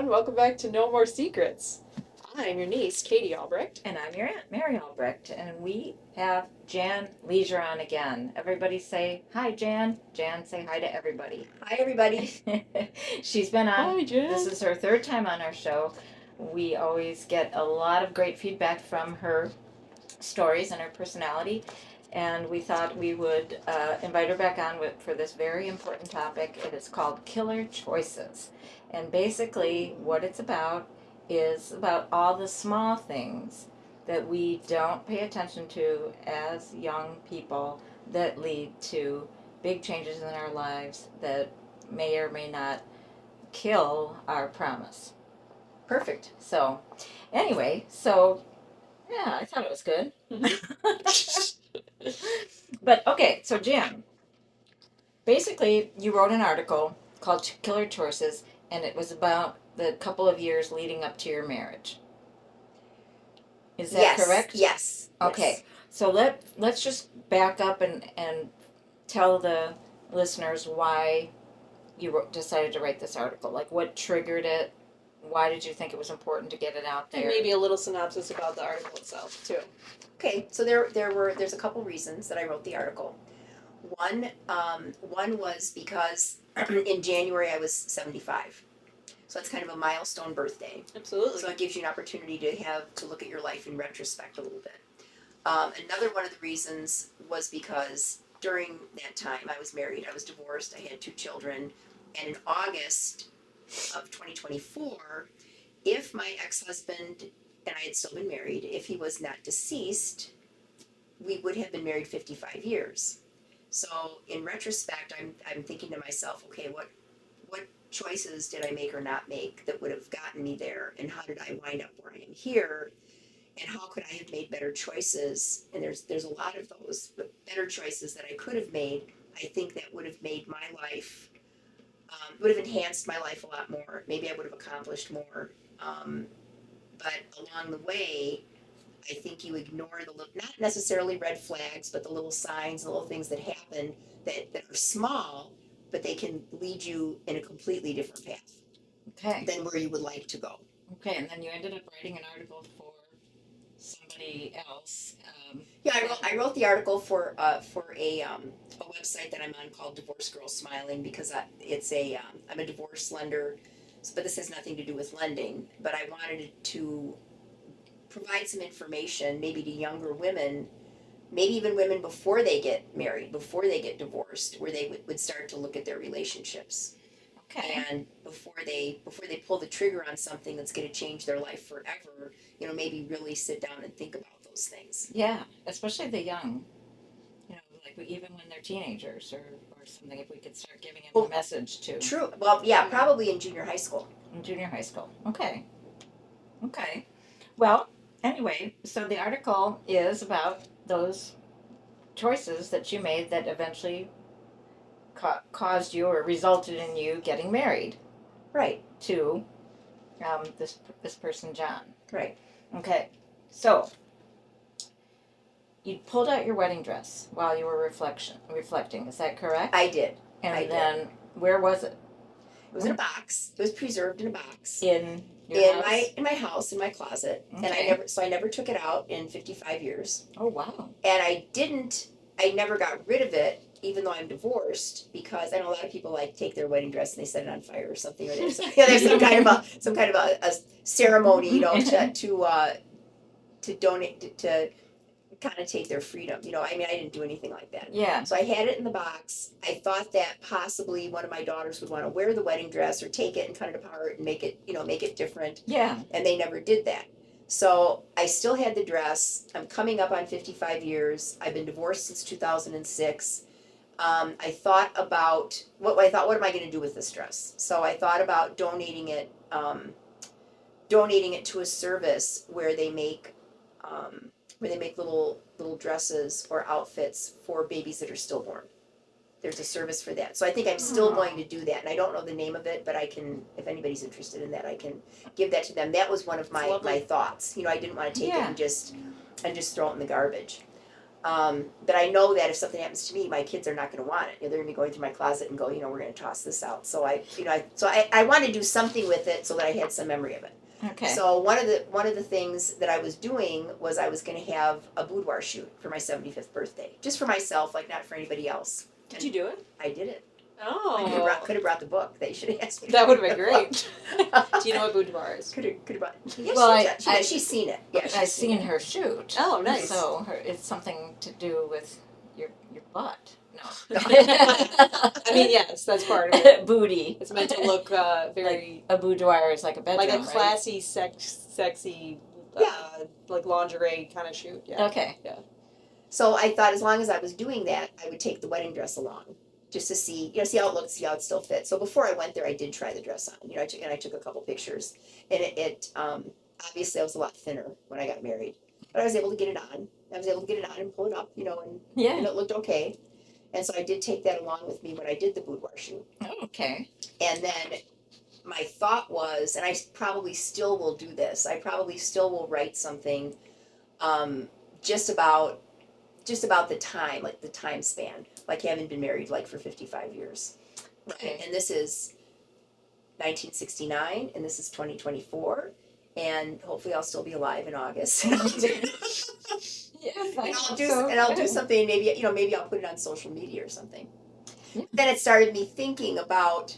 Welcome back to No More Secrets. I'm your niece, Katie Albrecht. And I'm your Aunt, Mary Albrecht, and we have Jan Leasure on again. Everybody say hi, Jan. Jan, say hi to everybody. Hi, everybody. She's been on. Hi, Jan. This is her third time on our show. We always get a lot of great feedback from her stories and her personality, and we thought we would invite her back on for this very important topic. It is called Killer Choices, and basically what it's about is about all the small things that we don't pay attention to as young people that lead to big changes in our lives that may or may not kill our promise. Perfect. So, anyway, yeah, I thought it was good. But okay, so Jim, basically you wrote an article called Killer Choices, and it was about the couple of years leading up to your marriage. Is that correct? Yes. Okay. Yes. So let's just back up and tell the listeners why you decided to write this article. Like, what triggered it? Why did you think it was important to get it out there? And maybe a little synopsis about the article itself, too. Okay, so there's a couple reasons that I wrote the article. One was because in January I was 75. So that's kind of a milestone birthday. Absolutely. So it gives you an opportunity to look at your life in retrospect a little bit. Another one of the reasons was because during that time I was married, I was divorced, I had 2 children, and in August of 2024, if my ex-husband and I had still been married, if he was not deceased, we would have been married 55 years. So in retrospect, I'm thinking to myself, okay, what choices did I make or not make that would have gotten me there, and how did I wind up where I am here, and how could I have made better choices? And there's a lot of those, but better choices that I could have made. I think that would have made my life, would have enhanced my life a lot more. Maybe I would have accomplished more. But along the way, I think you ignore not necessarily red flags, but the little signs, the little things that happen that are small, but they can lead you in a completely different path than where you would like to go. Okay, and then you ended up writing an article for somebody else. Yeah, I wrote the article for a website that I'm on called Divorce Girl Smiling, because I'm a divorce lender, but this has nothing to do with lending. But I wanted to provide some information, maybe to younger women, maybe even women before they get married, before they get divorced, where they would start to look at their relationships. Okay. And before they pull the trigger on something that's going to change their life forever, maybe really sit down and think about those things. Yeah, especially the young. Like even when they're teenagers or something, if we could start giving them a message too. True. Well, yeah, probably in junior high school. In junior high school. Okay. Well, anyway, so the article is about those choices that you made that eventually caused you or resulted in you getting married. Right. To this person, John. Right. Okay. So you pulled out your wedding dress while you were reflecting. Is that correct? I did. And where was it? It was in a box. It was preserved in a box. In your house? In my house, in my closet. Okay. And I never took it out in 55 years. Oh, wow. And I never got rid of it, even though I'm divorced, because I know a lot of people take their wedding dress and they set it on fire or something, or there's some kind of a ceremony, to donate, to connotate their freedom. I didn't do anything like that. Yeah. So I had it in the box. I thought that possibly one of my daughters would want to wear the wedding dress or take it and cut it apart and make it different. Yeah. And they never did that. So I still had the dress. I'm coming up on 55 years. I've been divorced since 2006. I thought about what am I going to do with this dress? So I thought about donating it to a service where they make little dresses or outfits for babies that are stillborn. There's a service for that. So I think I'm still going to do that. And I don't know the name of it, but I can, if anybody's interested in that, I can give that to them. That was one of my thoughts. I didn't want to take it and just throw it in the garbage. But I know that if something happens to me, my kids are not going to want it. They're going to be going through my closet and go, we're going to toss this out. So I want to do something with it so that I had some memory of it. Okay. So one of the things that I was doing was I was going to have a boudoir shoot for my 75th birthday, just for myself, like not for anybody else. Did you do it? I did it. Oh. Could have brought the book. They should have asked me. That would have been great. Do you know what boudoir is? Could have brought. Yeah, Well, she's seen it. Yeah, I've seen her shoot. Oh, nice. So it's something to do with your butt. No. I mean, yes, that's part of it. Booty. It's meant to look very Like a boudoir is like a bedroom, like a right? classy, sexy, like lingerie kind of shoot. Yeah. Okay. So I thought as long as I was doing that, I would take the wedding dress along, just to see, see how it looked, see how it still fit. So before I went there, I did try the dress on. I took a couple pictures, and it obviously I was a lot thinner when I got married, but I was able to get it on. I was able to get it on and pull it up, and it looked okay. And so I did take that along with me when I did the boudoir shoot. Okay. And then my thought was, and I probably still will do this. I probably still will write something, just about the time, like the time span, like having been married like for 55 years. Okay. And this is 1969, and this is 2024, and hopefully I'll still be alive in August. Yes, and I'll do something. Maybe maybe I'll put it on social media or something. Yeah. Then it started me thinking about,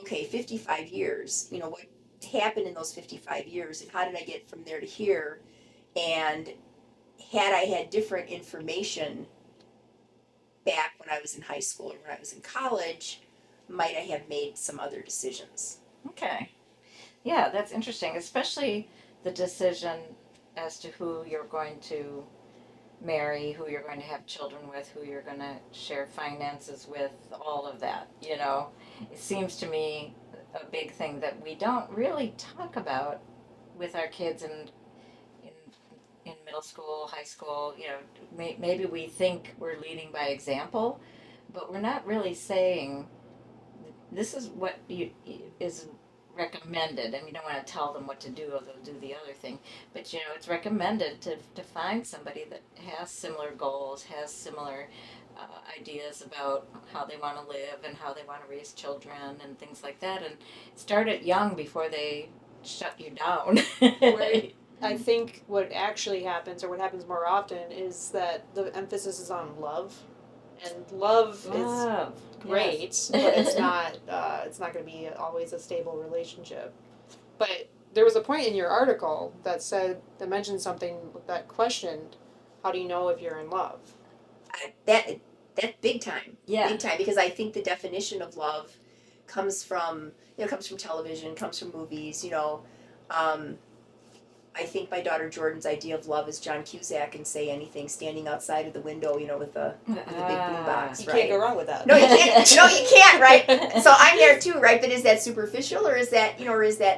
okay, 55 years. What happened in those 55 years, and how did I get from there to here? And had I had different information back when I was in high school or when I was in college, might I have made some other decisions? Okay. Yeah, that's interesting, especially the decision as to who you're going to marry, who you're going to have children with, who you're going to share finances with, all of that. It seems to me a big thing that we don't really talk about with our kids in middle school, high school. Maybe we think we're leading by example, but we're not really saying this is what is recommended, and we don't want to tell them what to do, or they'll do the other thing. But it's recommended to find somebody that has similar goals, has similar ideas about how they want to live and how they want to raise children and things like that, and start it young before they shut you down. Right. I think what actually happens, or what happens more often, is that the emphasis is on love, and love. Is great, yes. But it's not going to be always a stable relationship. But there was a point in your article that mentioned something that questioned, how do you know if you're in love? That big time. Yeah. Big time, because I think the definition of love comes from television, comes from movies. I think my daughter Jordan's idea of love is John Cusack and Say Anything, standing outside of the window, with a big blue box, You right? can't go wrong with that. No, you can't. No, you can't, right? So I'm there too, right? But is that superficial, or is that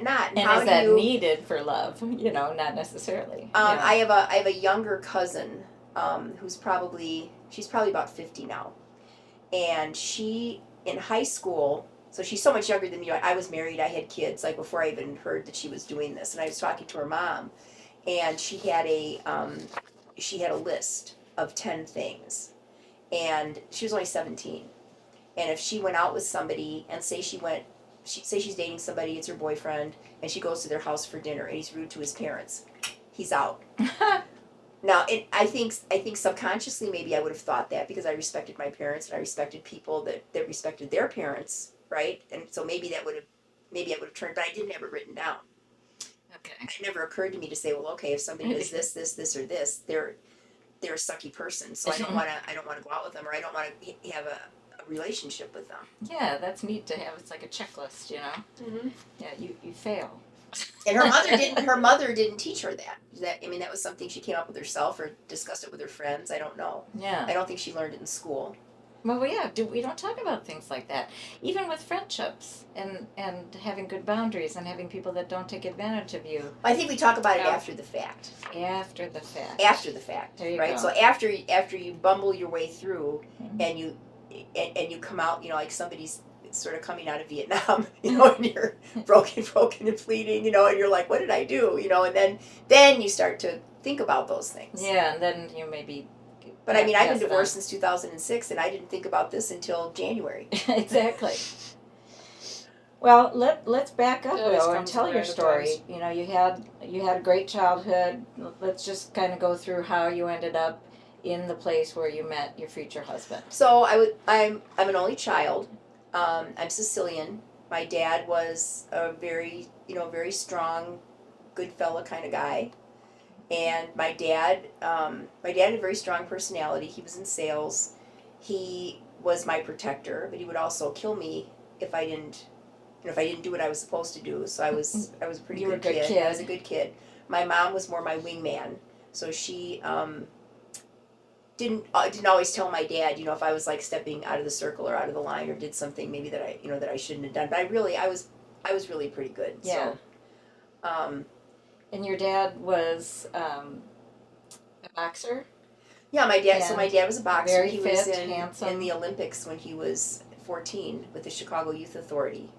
not? And how is that needed for love? Not necessarily. I have a younger cousin, she's probably about 50 now, and she in high school. So she's so much younger than me. I was married. I had kids before I even heard that she was doing this. And I was talking to her mom, and she had a list of 10 things, and she was only 17. And if she went out with somebody, and say she's dating somebody, it's her boyfriend, and she goes to their house for dinner, and he's rude to his parents, he's out. Now, I think subconsciously maybe I would have thought that, because I respected my parents and I respected people that respected their parents. Right, and so maybe I would have turned, but I didn't have it written down. Okay. It never occurred to me to say, well, okay, if somebody does this, or this, they're a sucky person, so I don't want to go out with them, or I don't want to have a relationship with them. Yeah, that's neat to have. It's like a checklist, Mm-hmm. Yeah, you fail. And her mother didn't teach her that. That was something she came up with herself or discussed it with her friends. I don't know. Yeah. I don't think she learned it in school. Well, yeah, we don't talk about things like that. Even with friendships and having good boundaries and having people that don't take advantage of you. I think we talk about it after the fact. After the fact. After the fact, there you right? go. So after you bumble your way through, Mm-hmm. and you come out, like somebody's sort of coming out of Vietnam, and you're broken and bleeding, and you're like, what did I do, and then you start to think about those things. Yeah, and then you maybe But I mean, I've been pass it on. divorced since 2006, and I didn't think about this until January. Exactly. Well, let's back up It always though and comes tell at your random story. times. You know, you had a great childhood. Let's just kind of go through how you ended up in the place where you met your future husband. So I'm an only child. I'm Sicilian. My dad was a very strong, good fella kind of guy. And my dad had a very strong personality. He was in sales. He was my protector, but he would also kill me if I didn't, if I didn't do what I was supposed to do. So I was a pretty You were good a good kid. kid. I was a good kid. My mom was more my wingman, so she didn't always tell my dad, if I was like stepping out of the circle or out of the line or did something maybe that I shouldn't have done. But I was really pretty good. Yeah. So, And your dad was a boxer? yeah, my dad. And So my dad was a boxer. very He fit, was handsome. in the Olympics when he was 14 with the Chicago Youth Authority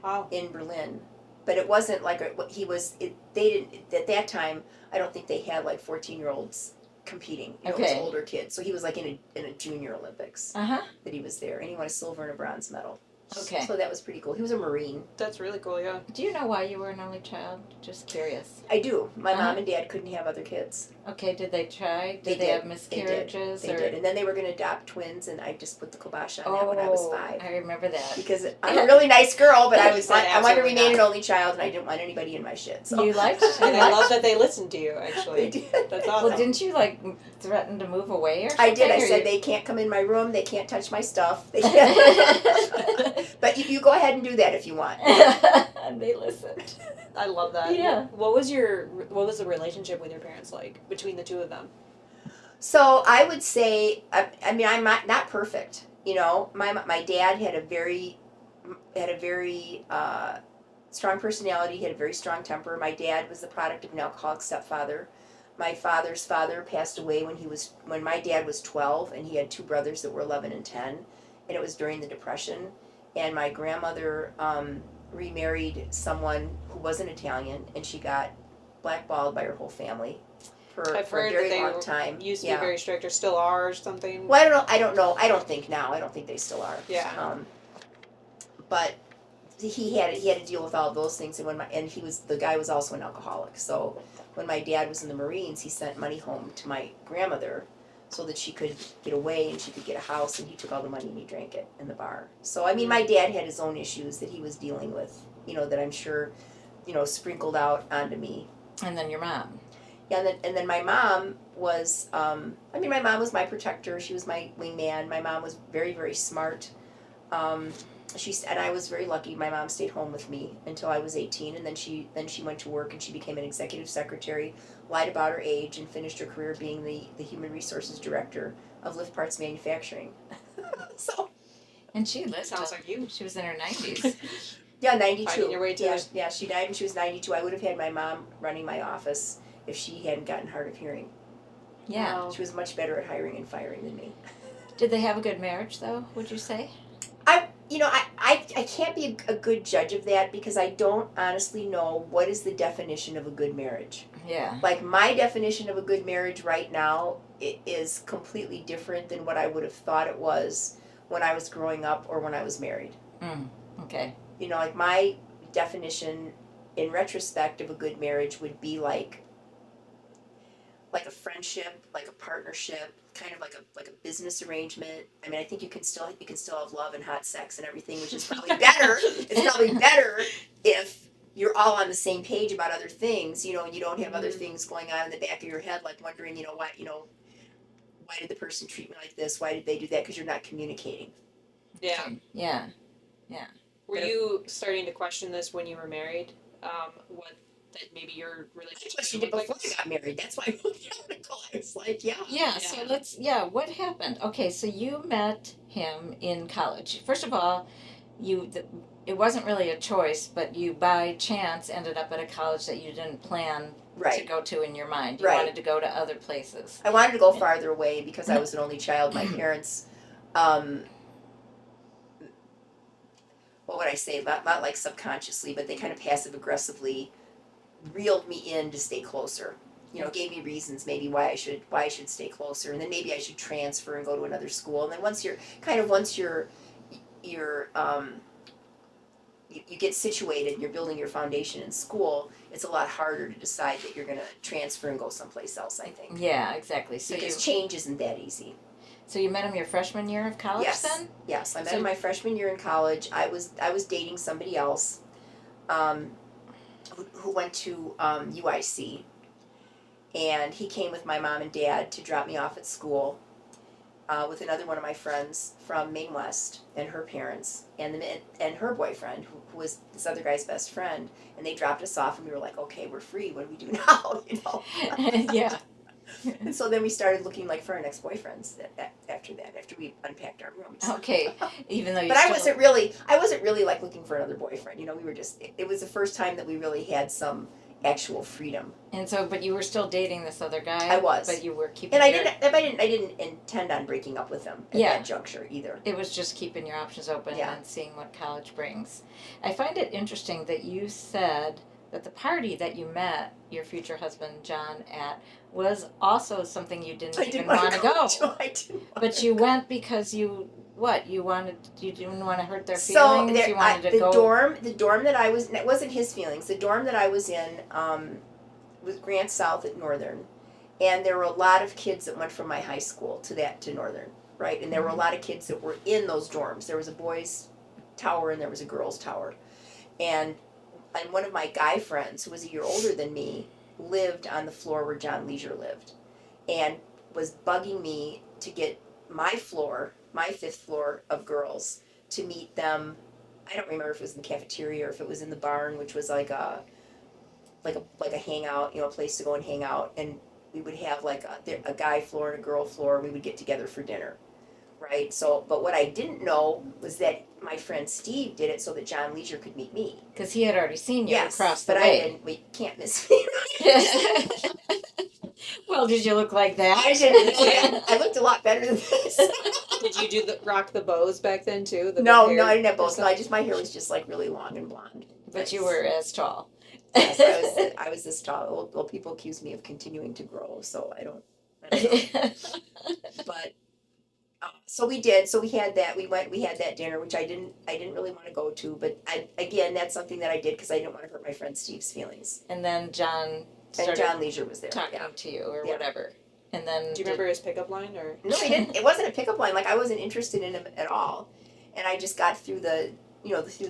Wow. in Berlin. But it wasn't like he was. They didn't at that time. I don't think they had like 14-year-olds competing. It was Okay. older kids. So he was like in a junior Olympics Uh-huh. that he was there, and he won a silver and a bronze medal. Okay. So that was pretty cool. He was a Marine. That's really cool, yeah. Do you know why you were an only child? Just curious. I do. My Uh-huh. mom and dad couldn't have other kids. Okay, did they try? They Did they did. have miscarriages? They or? did. And then they were going to adopt twins, and I just put the kibosh on that when I was 5. I remember that. Because I'm a really nice girl, but I You was said I wanted to absolutely remain not. an only child, and I didn't want anybody in my shit. So You liked And I love that they listened to you, actually. they did. That's awesome. Well, didn't you like threaten to move away or something? I did. I or said you- they can't come in my room. They can't touch my stuff. They can't. But you go ahead and do that if you want. And they listened. I love that. Yeah. What was the relationship with your parents like between the two of them? So I would say, I mean, I'm not perfect. My dad had a very strong personality. He had a very strong temper. My dad was the product of an alcoholic stepfather. My father's father passed away when my dad was 12, and he had 2 brothers that were 11 and 10, and it was during the Depression. And my grandmother remarried someone who wasn't Italian, and she got blackballed by her whole family for I've a heard very that they long time. used to be very strict or still are or something. Well, I don't know. I don't think now. I don't think they still are. Yeah. But he had to deal with all of those things, and the guy was also an alcoholic. So when my dad was in the Marines, he sent money home to my grandmother so that she could get away and she could get a house, and he took all the money and he drank it in the bar. So I mean, my dad had his own issues that he was dealing with, that I'm sure, sprinkled out onto me. And then your mom. Yeah, and then my mom was, my mom was my protector. She was my wingman. My mom was very, very smart. And I was very lucky. My mom stayed home with me until I was 18, and then she went to work and she became an executive secretary, lied about her age, and finished her career being the human resources director of Lift Parts Manufacturing. So. And she lived. Sounds like you. She was in her 90s. Yeah, 92. Finding your way to it. Yeah, she died when she was 92. I would have had my mom running my office if she hadn't gotten hard of hearing. Yeah. Wow. She was much better at hiring and firing than me. Did they have a good marriage, though, would you say? I can't be a good judge of that because I don't honestly know what is the definition of a good marriage. Yeah. Like, my definition of a good marriage right now is completely different than what I would have thought it was when I was growing up or when I was married. Okay. Like, my definition in retrospect of a good marriage would be like a friendship, like a partnership, kind of like a business arrangement. I mean, I think you can still have love and hot sex and everything, which is probably better. It's probably better if you're all on the same page about other things, and you don't have other things going on in the back of your head, like wondering, why did the person treat me like this? Why did they do that? Because you're not communicating. Yeah. Yeah. Were you starting to question this when you were married? That maybe your I relationship questioned would it look before like I got married. That's why I wrote the article. I was like, yeah. Yeah, so what happened? Okay, so you met him in college. First of all, it wasn't really a choice, but you by chance ended up at a college that you didn't plan to Right. go to in your mind. You Right. wanted to go to other places. I wanted to go farther away because I was an only child. My parents, what would I say? Not like subconsciously, but they kind of passive aggressively reeled me in to stay closer. gave me reasons maybe why I should stay closer, and then maybe I should transfer and go to another school. And then once you get situated and you're building your foundation in school, it's a lot harder to decide that you're going to transfer and go someplace else, I think. Yeah, exactly. So because change isn't that easy. So you met him your freshman year of college then? Yes, I met him my freshman year in college. I was dating somebody else who went to UIC, and he came with my mom and dad to drop me off at school with another one of my friends from Maine West and her parents and her boyfriend who was this other guy's best friend, and they dropped us off and we were like, okay, we're free, what do we do now? Yeah. And so then we started looking like for our next boyfriends after we unpacked our rooms. Okay, even though you. But I wasn't really like looking for another boyfriend. We were just. It was the first time that we really had some actual freedom. And so, but you were still dating this other guy. I was. But you were keeping. And I didn't intend on breaking up with him at that juncture either. It was just keeping your options open and seeing what college brings. I find it interesting that you said that the party that you met your future husband John at was also something you didn't even want to go. I didn't. But you went because you didn't want to hurt their feelings. So you wanted to go. The dorm that I was in, it wasn't his feelings. The dorm that I was in was Grant South at Northern, and there were a lot of kids that went from my high school to Northern, right? And there were a lot of kids that were in those dorms. There was a boys' tower and there was a girls' tower, and one of my guy friends, who was a year older than me, lived on the floor where Jan Leasure lived, and was bugging me to get my floor, my 5th floor of girls, to meet them. I don't remember if it was in the cafeteria or if it was in the barn, which was like a hangout, a place to go and hang out. And we would have like a guy floor and a girl floor, and we would get together for dinner. Right. So, but what I didn't know was that my friend Steve did it so that Jan Leasure could meet me. Because he had already seen you across the way. way. I didn't. We can't miss me. Well, did you look like that? I didn't. I looked a lot better than this. Did you do rock the bows back then too? No, I didn't have bows. No, my hair was just like really long and blonde. But you were as tall. Yes, I was this tall. Well, people accuse me of continuing to grow, so I don't know. But. So we did. So we had that. We had that dinner, which I didn't really want to go to. But again, that's something that I did because I didn't want to hurt my friend Steve's feelings. And then Jan Leasure was there talking to you or whatever. And then do you remember his pickup line or? No, he didn't. It wasn't a pickup line. Like I wasn't interested in him at all. And I just got through the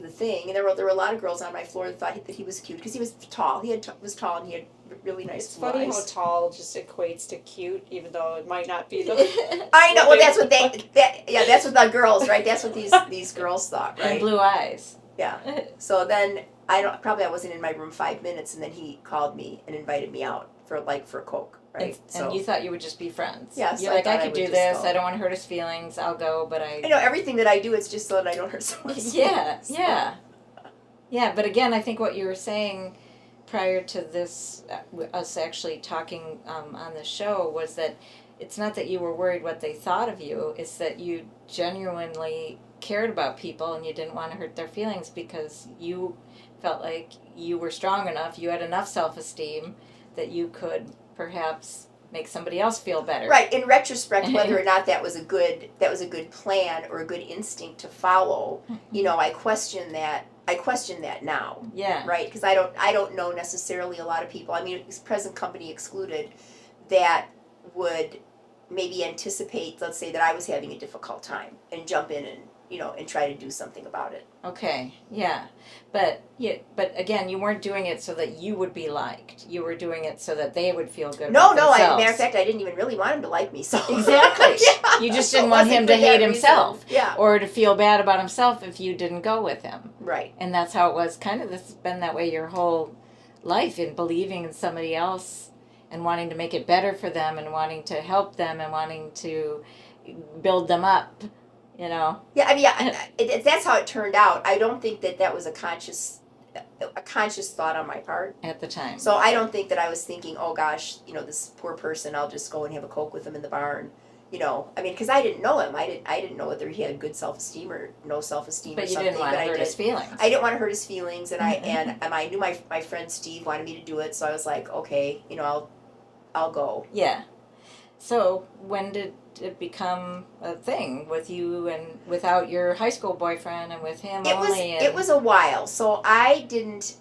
thing. And there were a lot of girls on my floor that thought that he was cute because he was tall. Was tall and he had really nice blue eyes. It's funny how tall just equates to cute, even though it might not be the. I know. Well, that's what that's what the girls, right? That's what these girls thought, right? And blue eyes. Yeah. So then I wasn't in my room 5 minutes, and then he called me and invited me out for a Coke, right? And you thought you would just be friends. Yeah. You're like, I could do this. I don't want to hurt his feelings. I'll go, but I know everything that I do. It's just so that I don't hurt someone's feelings. Yeah. But again, I think what you were saying prior to this, us actually talking on the show, was that it's not that you were worried what they thought of you, it's that you genuinely cared about people and you didn't want to hurt their feelings because you felt like you were strong enough, you had enough self-esteem that you could perhaps make somebody else feel better. Right. In retrospect, whether or not that was a good plan or a good instinct to follow, I question that now. Yeah. Right? Because I don't know necessarily a lot of people. I mean, present company excluded, that would maybe anticipate, let's say, that I was having a difficult time and jump in and try to do something about it. Okay. Yeah. But again, you weren't doing it so that you would be liked. You were doing it so that they would feel good. No. About themselves. Matter of fact, I didn't even really want him to like me. So exactly. You just didn't want him to hate himself. Yeah. Or to feel bad about himself if you didn't go with him. Right. And that's how it was. Kind of, this has been that way your whole life, in believing in somebody else and wanting to make it better for them and wanting to help them and wanting to build them up. Yeah, I mean, that's how it turned out. I don't think that was a conscious thought on my part at the time. So I don't think that I was thinking, oh gosh, this poor person, I'll just go and have a Coke with him in the barn. I mean, because I didn't know him. I didn't know whether he had good self-esteem or no self-esteem or something. But you didn't want to hurt his feelings. I didn't want to hurt his feelings, and I knew my friend Steve wanted me to do it, so I was like, okay, I'll go. Yeah. So when did it become a thing with you and without your high school boyfriend and with him only? It was a while. So I didn't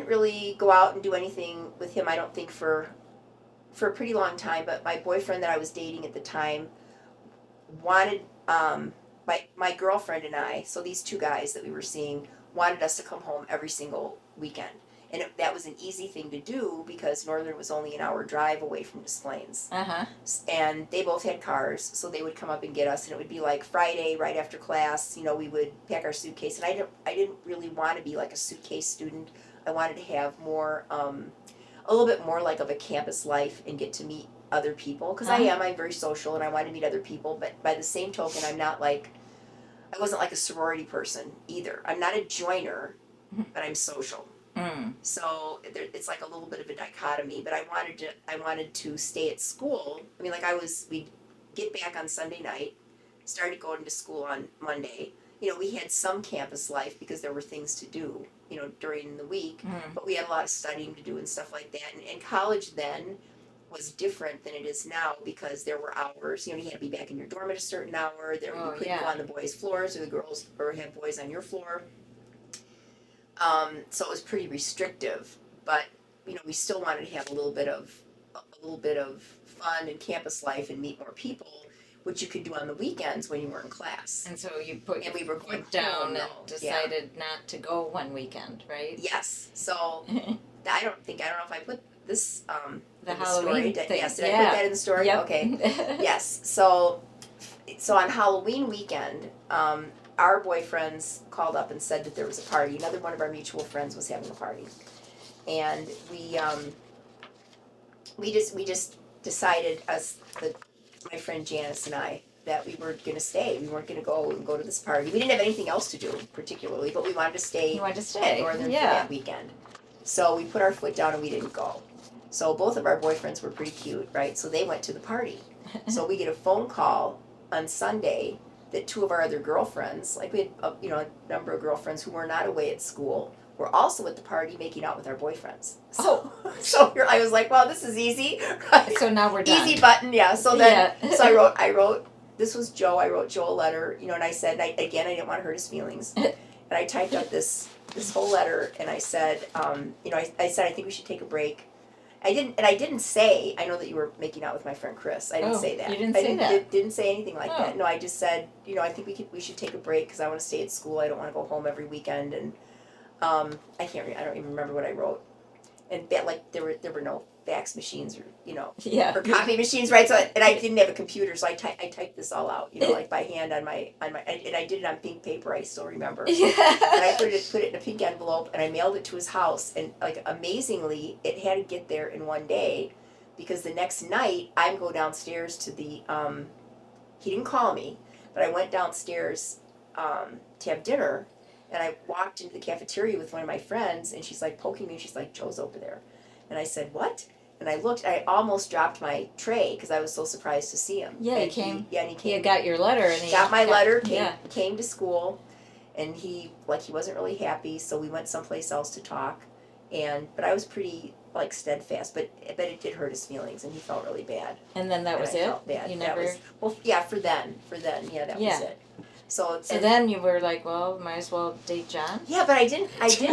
really go out and do anything with him. I don't think for a pretty long time. But my boyfriend that I was dating at the time wanted my girlfriend and I. So these two guys that we were seeing wanted us to come home every single weekend. And that was an easy thing to do because Northern was only an hour drive away from Des Plaines. Uh-huh. And they both had cars, so they would come up and get us, and it would be like Friday, right after class, we would pack our suitcase. And I didn't really want to be like a suitcase student. I wanted to have more, a little bit more like of a campus life and get to meet other people. Because I'm very social and I want to meet other people, but by the same token, I wasn't like a sorority person either. I'm not a joiner, but I'm social. So it's like a little bit of a dichotomy, but I wanted to stay at school. I mean, we'd get back on Sunday night, started going to school on Monday. We had some campus life because there were things to do, during the week, but we had a lot of studying to do and stuff like that. And college then was different than it is now because there were hours, you had to be back in your dorm at a certain hour. You couldn't go on the boys' floors or have boys on your floor. So it was pretty restrictive, but we still wanted to have a little bit of fun and campus life and meet more people, which you could do on the weekends when you were in class. And so you put and we were going down and decided not to go one weekend, right? Yes. So I don't know if I put this the in Halloween the story. thing. Yes, did I put that in the story? Yep. Okay. Yes. So on Halloween weekend, our boyfriends called up and said that there was a party. Another one of our mutual friends was having a party, and we just decided my friend Janice and I that we were going to stay. We weren't going to go to this party. We didn't have anything else to do particularly, but we wanted to stay. You wanted to stay At Northern for that weekend. So we put our foot down and we didn't go. So both of our boyfriends were pretty cute, right? So they went to the party. So we get a phone call on Sunday that two of our other girlfriends, like we had a number of girlfriends who were not away at school, were also at the party making out with our boyfriends. So I was like, well, this is easy. Right? So now we're done. Easy button, yeah. So then, so I wrote. This was Joe. I wrote Joe a letter, and I said, I didn't want to hurt his feelings, and I typed up this whole letter, and I said, I said I think we should take a break. I didn't say, I know that you were making out with my friend Chris. I didn't say that. You didn't say that? Didn't say anything like that. No, I just said, I think we should take a break because I want to stay at school. I don't want to go home every weekend, and I don't even remember what I wrote. And there were no fax machines or or copy machines, right? So and I didn't have a computer, so I typed this all out, like by hand on my and I did it on pink paper. I still remember. And I put it in a pink envelope and I mailed it to his house. And like amazingly, it had to get there in one day, because the next night I go downstairs to the he didn't call me, but I went downstairs to have dinner. And I walked into the cafeteria with one of my friends, and she's like poking me, and she's like, Joe's over there. And I said, what? And I looked, I almost dropped my tray because I was so surprised to see him. Yeah, and he came. He came. He had got your letter, and he got my letter, came to school, and he wasn't really happy, so we went someplace else to talk. But I was pretty steadfast, but it did hurt his feelings, and he felt really bad. And then that was I it? felt bad. You never... for then, that was it. So then you were like, well, might as well date John? Yeah, but I didn't really.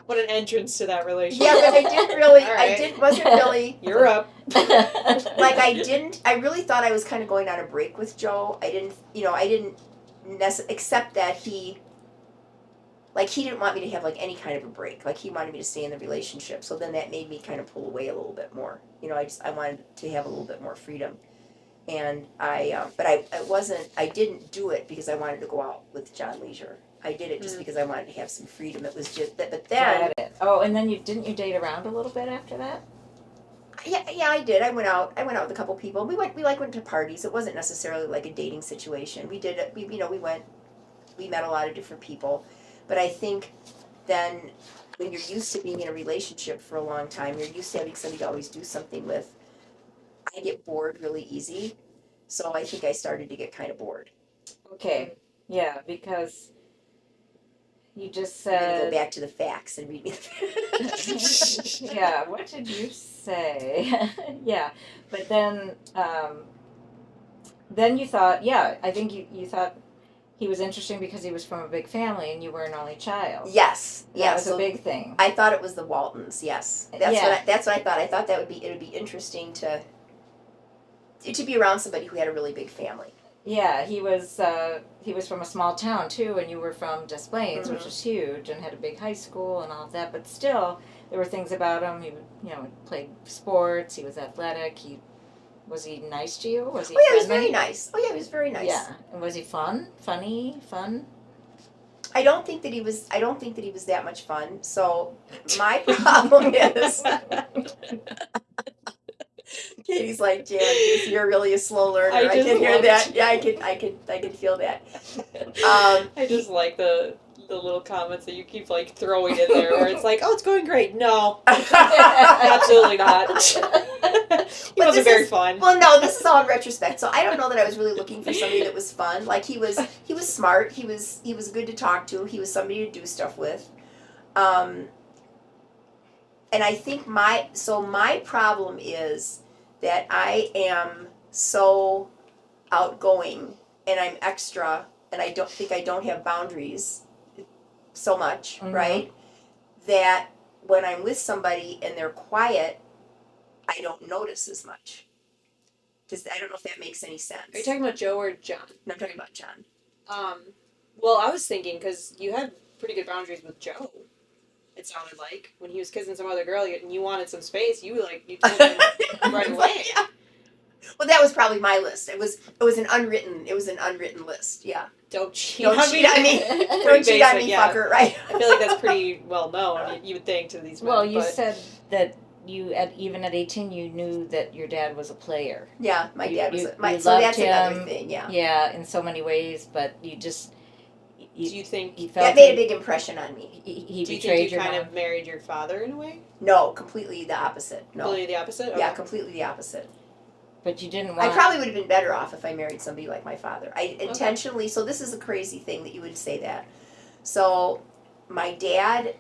what an entrance to that relationship. Yeah, but I didn't really. Right. Wasn't really. You're up. I really thought I was kind of going on a break with Joe. I didn't except that he didn't want me to have any kind of a break. He wanted me to stay in the relationship. So then that made me kind of pull away a little bit more. I wanted to have a little bit more freedom. And I didn't do it because I wanted to go out with Jan Leasure. I did it just because I wanted to have some freedom. It was just that, but then. Oh, and then didn't you date around a little bit after that? Yeah, I did. I went out with a couple people. We went to parties. It wasn't necessarily like a dating situation. We met a lot of different people. But I think then when you're used to being in a relationship for a long time, you're used to having somebody to always do something with. I get bored really easy, so I think I started to get kind of bored. Okay, yeah, because You just I'm gonna go said. back to the facts and read me the facts. Yeah, what did you say? Yeah, but then you thought, yeah, I think you thought he was interesting because he was from a big family and you were an only child. Yes, That yes. was a big thing. I thought it was the Waltons. Yes, that's what I thought. I thought it would be interesting to be around somebody who had a really big family. Yeah, he was from a small town too, and you were from Des Plaines, which is huge, and had a big high school and all of that. But still, there were things about him. He, played sports. He was athletic. Was he nice to you? Was he? Oh yeah, friendly? he was very nice. Oh yeah, he was very nice. Yeah, and was he fun? Fun? I don't think that he was that much fun. So my problem is. Katie's like, Jan, you're really a slow learner. I can hear that. Yeah, I could feel that. I just like the little comments that you keep like throwing in there, where it's like, oh, it's going great. No, absolutely not. He wasn't very fun. Well, no, this is all in retrospect. So I don't know that I was really looking for somebody that was fun. Like he was smart. He was good to talk to. He was somebody to do stuff with. And I think my problem is that I am so outgoing and I'm extra and I don't have boundaries so much, right? That when I'm with somebody and they're quiet, I don't notice as much. I don't know if that makes any sense. Are you talking about Joe or John? No, I'm talking about John. Well, I was thinking, because you had pretty good boundaries with Joe. It sounded like when he was kissing some other girl and you wanted some space, you told him right away. Yeah. Well, that was probably my list. It was an unwritten list. Yeah. Don't cheat on me. Don't cheat on me, fucker. Right. I feel like that's pretty well known. You would think to these men. Well, you said that even at 18 you knew that your dad was a player. Yeah, my dad was. So that's him, another thing. Yeah. Yeah, in so many ways, but you just. Do you think he felt that made a big impression on me? He do you betrayed think you your kind mom? of married your father in a way? No, completely the opposite. No. Completely the opposite? Okay. Yeah, completely the opposite. But you didn't want. I probably would have been better off if I married somebody like my father. I intentionally. So this is a crazy thing that you would say that. So my dad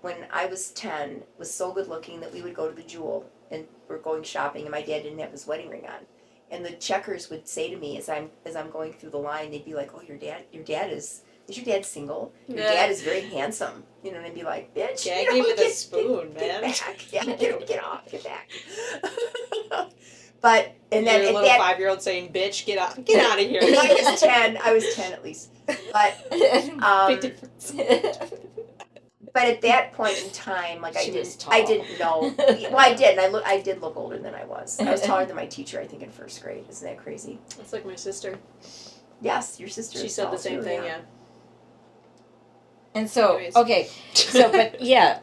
when I was 10 was so good looking that we would go to the Jewel and we're going shopping and my dad didn't have his wedding ring on. And the checkers would say to me as I'm going through the line, they'd be like, "Oh, your dad is your dad single? Your dad is very handsome." You know, and I'd be like, "Bitch, gag me with a spoon, get man. back. Yeah, get off, get back." But and then your little 5-year-old saying, "Bitch, get out of here." I was 10 at least. But big difference. But at that point in time, like She was tall. I didn't know. Well, I did, and I did look older than I was. I was taller than my teacher, I think, in first grade. Isn't that crazy? That's like my sister. Yes, your sister. She said the same thing. Yeah. And so, Anyways. okay,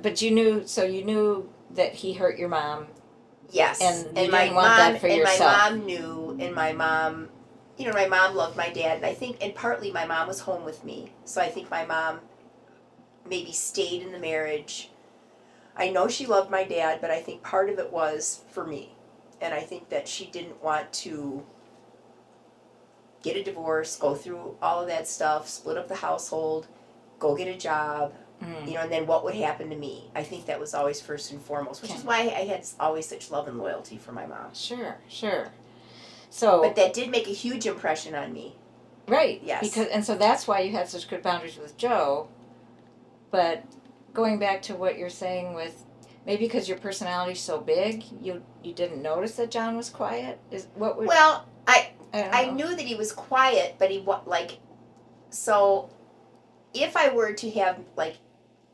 but you knew that he hurt your mom. Yes, And you my didn't want mom that for yourself. my mom knew, and my mom, my mom loved my dad, and I think, and partly my mom was home with me, so I think my mom maybe stayed in the marriage. I know she loved my dad, but I think part of it was for me, and I think that she didn't want to get a divorce, go through all of that stuff, split up the household, go get a job. And then what would happen to me? I think that was always first and foremost, which is why I had always such love and loyalty for my mom. Sure. So. But that did make a huge impression on me. Right. Yes. So that's why you had such good boundaries with Joe. But going back to what you're saying with maybe because your personality's so big, you didn't notice that John was quiet. Well, I knew that he was quiet, but so if I were to have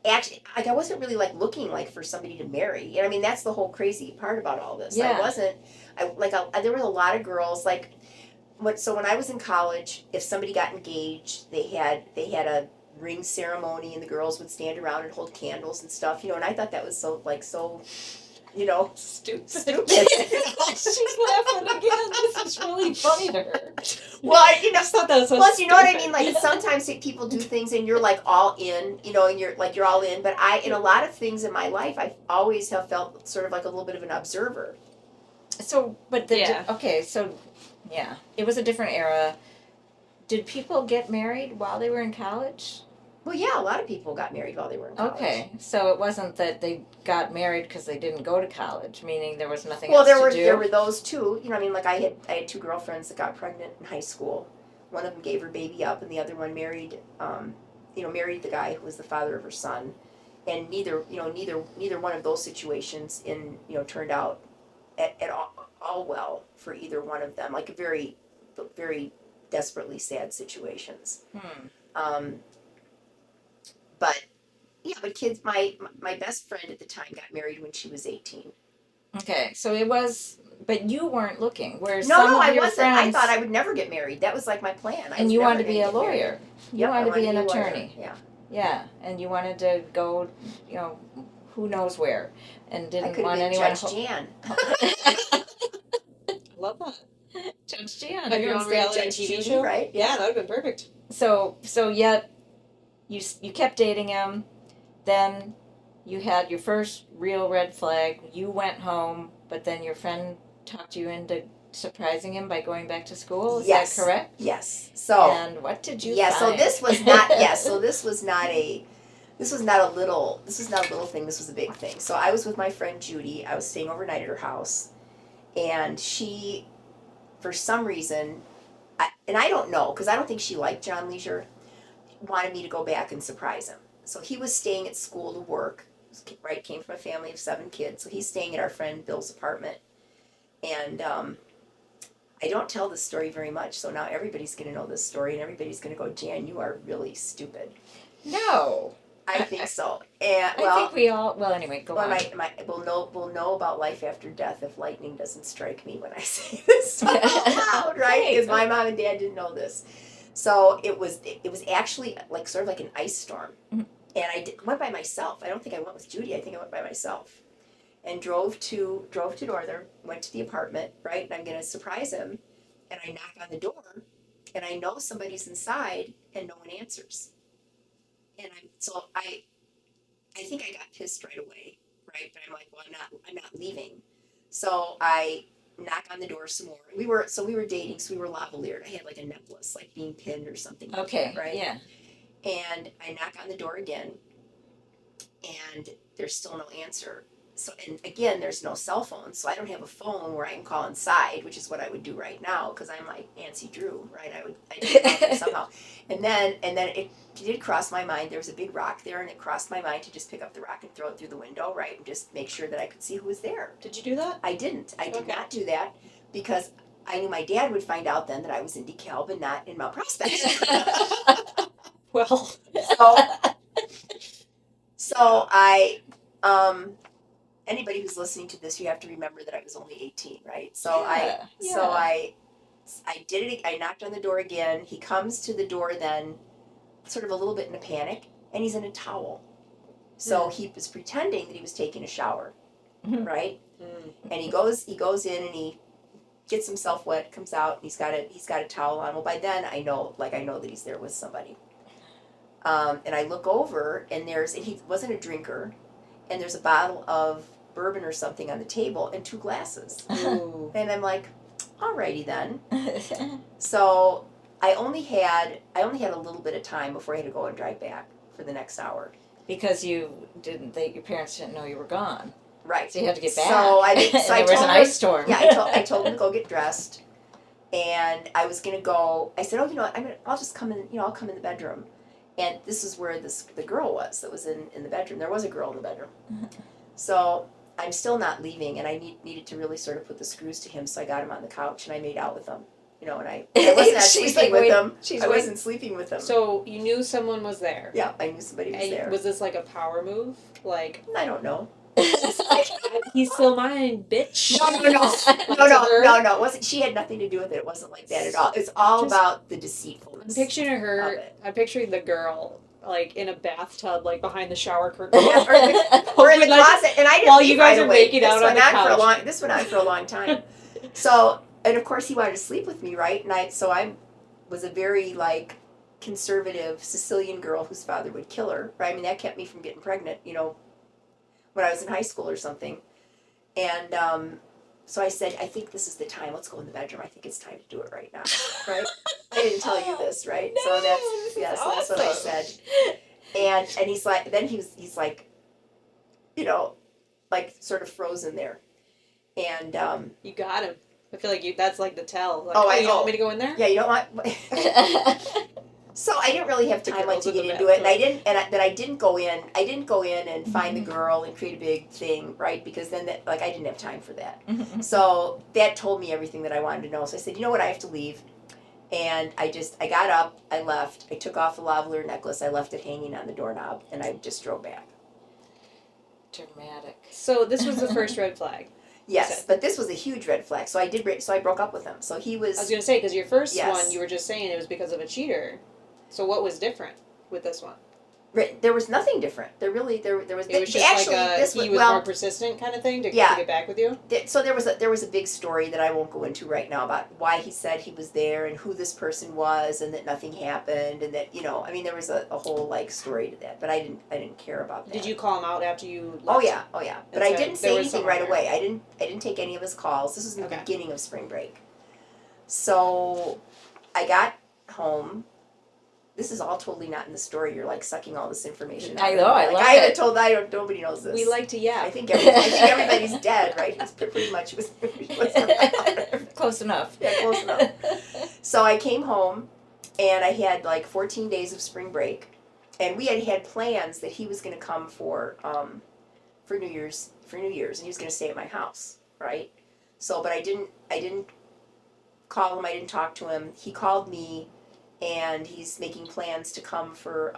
actually, I wasn't really looking for somebody to marry. I mean, that's the whole crazy part about all this. Yeah. There were a lot of girls so when I was in college, if somebody got engaged, they had a ring ceremony and the girls would stand around and hold candles and stuff, and I thought that was so Stupid. She's laughing again. This is really funny to her. Well, I just thought that was so plus, you know what I mean? stupid. Sometimes people do things and you're all in, and you're all in. But in a lot of things in my life, I always have felt sort of like a little bit of an observer. So, but it was a different era. did people get married while they were in college? Well, yeah, a lot of people got married while they were in college. Okay, so it wasn't that they got married because they didn't go to college, meaning there was nothing Well, else to do? there were those too. You know, I mean, like I had two girlfriends that got pregnant in high school. One of them gave her baby up, and the other one married, married the guy who was the father of her son. And neither one of those situations turned out at all well for either one of them. Like very, very desperately sad situations. Um, but yeah, but kids. My best friend at the time got married when she was 18. Okay, so it was, but you weren't looking. Whereas No, some no, of I your wasn't. friends, I thought I would never get married. That was like my plan. and you wanted to be a lawyer. You Yep, wanted to be an a lawyer. attorney. Yeah. Yeah, and you wanted to go, who knows where, and I didn't could want have been anyone. Judge Jan. Love that. Judge Jan. Like your own reality Judge TV Judy, show, right? Yeah, that would have been perfect. So yet, you kept dating him, then you had your first real red flag. You went home, but then your friend talked you into surprising him by going back to school. Is Yes. that correct? Yes. So. And what did you? Yeah. find? So this was not. Yeah. So this was not a. This was not a little thing. This was a big thing. So I was with my friend Judy. I was staying overnight at her house, and she, for some reason, I don't know because I don't think she liked Jan Leasure, wanted me to go back and surprise him. So he was staying at school to work. Right, came from a family of 7 kids. So he's staying at our friend Bill's apartment, and I don't tell this story very much. So now everybody's going to know this story, and everybody's going to go, Jan, you are really stupid. No. I think so. And I think we all. Well, anyway, go on. We'll know about life after death if lightning doesn't strike me when I say this out loud, right? Because my mom and dad didn't know this. So it was actually like sort of like an ice storm, and I went by myself. I don't think I went with Judy. I think I went by myself, and drove to Northern. Went to the apartment, right? And I'm gonna surprise him, and I knock on the door, and I know somebody's inside, and no one answers. And I think I got pissed right away, right? But I'm like, well, I'm not leaving. So I knock on the door some more. We were dating, so we were lavaliered. I had like a necklace, like being pinned or something. Okay. Like that, right? Yeah. And I knock on the door again, and there's still no answer. So, and again, there's no cell phone, so I don't have a phone where I can call inside, which is what I would do right now, because I'm like Nancy Drew, right? I did somehow, and then it did cross my mind. There was a big rock there, and it crossed my mind to just pick up the rock and throw it through the window, right, and just make sure that I could see who was there. Did you do that? I didn't. I did not do that because I knew my dad would find out then that I was in DeKalb and not in Mount Prospect. Well, so I anybody who's listening to this, you have to remember that I was only 18, right? So I did it. I knocked on the door again. He comes to the door then, sort of a little bit in a panic, and he's in a towel. So he was pretending that he was taking a shower, right? And he goes in and he gets himself wet, comes out, and he's got a towel on. Well, by then I know that he's there with somebody. And I look over, and he wasn't a drinker, and there's a bottle of bourbon or something on the table and 2 glasses. Ooh. And I'm like, alrighty then. So I only had a little bit of time before I had to go and drive back for the next hour. Because your parents didn't know you were gone. Right. So you had to get back. So there was an ice storm. Yeah, I told him to go get dressed, and I was gonna go. I said, I'll just come in. I'll come in the bedroom, and this is where the girl was that was in the bedroom. There was a girl in the bedroom. So I'm still not leaving, and I needed to really sort of put the screws to him. So I got him on the couch and I made out with him. And I wasn't sleeping with him. I wasn't sleeping with him. So you knew someone was there. Yeah, I knew somebody was there. Was this like a power move? Like, I don't know. He's still mine, bitch. No. It wasn't. She had nothing to do with it. It wasn't like that at all. It's all about the deceitfulness. I'm picturing her. I'm picturing the girl like in a bathtub, like behind the shower curtain, or in the closet. And I didn't. While you guys are making out on the couch. This went on for a long time. So, and of course, he wanted to sleep with me, right? And I was a very like conservative Sicilian girl whose father would kill her, right? I mean, that kept me from getting pregnant, when I was in high school or something. And So I said, I think this is the time. Let's go in the bedroom. I think it's time to do it right now. Right? I didn't tell you this, right? No, So this is so that's what I awesome. said. And he's like, then he's like, you know, like sort of frozen there. And You got him. I feel like that's like the tell. Like, Oh, you don't want me to go in there? yeah, you don't want. So I didn't really have time like to girls in get the into it, and bathroom. I didn't go in. I didn't go in and find the girl and create a big thing, right? Because then I didn't have time for that. So that told me everything that I wanted to know. So I said, you know what, I have to leave. And I got up, I left, I took off the lavalier necklace, I left it hanging on the doorknob, and I just drove back. Dramatic. So this was the first red flag. Yes, but this was a huge red flag. So I broke up with him. So he was. I was gonna say, because your first Yes. one, you were just saying it was because of a cheater. So what was different with this one? There was nothing different. There was. It was just actually, like this he was was more persistent kind of thing to get back with you? So there was a big story that I won't go into right now about why he said he was there and who this person was and that nothing happened and that there was a whole like story to that, but I didn't care about that. Did you call him out after you left? Oh yeah. But I didn't say anything right there. away. I didn't take any of his calls. This was in the Okay. beginning of spring break. So I got home. This is all totally not in the story. You're like sucking all this information out. I know, I like, love I haven't it. told. Nobody knows this. We like to I think everybody's dead, right? It's pretty much was Close enough. Yeah, close enough. So I came home, and I had like 14 days of spring break, and we had plans that he was going to come for New Year's, and he was going to stay at my house, right? So, but I didn't call him. I didn't talk to him. He called me. And he's making plans to come for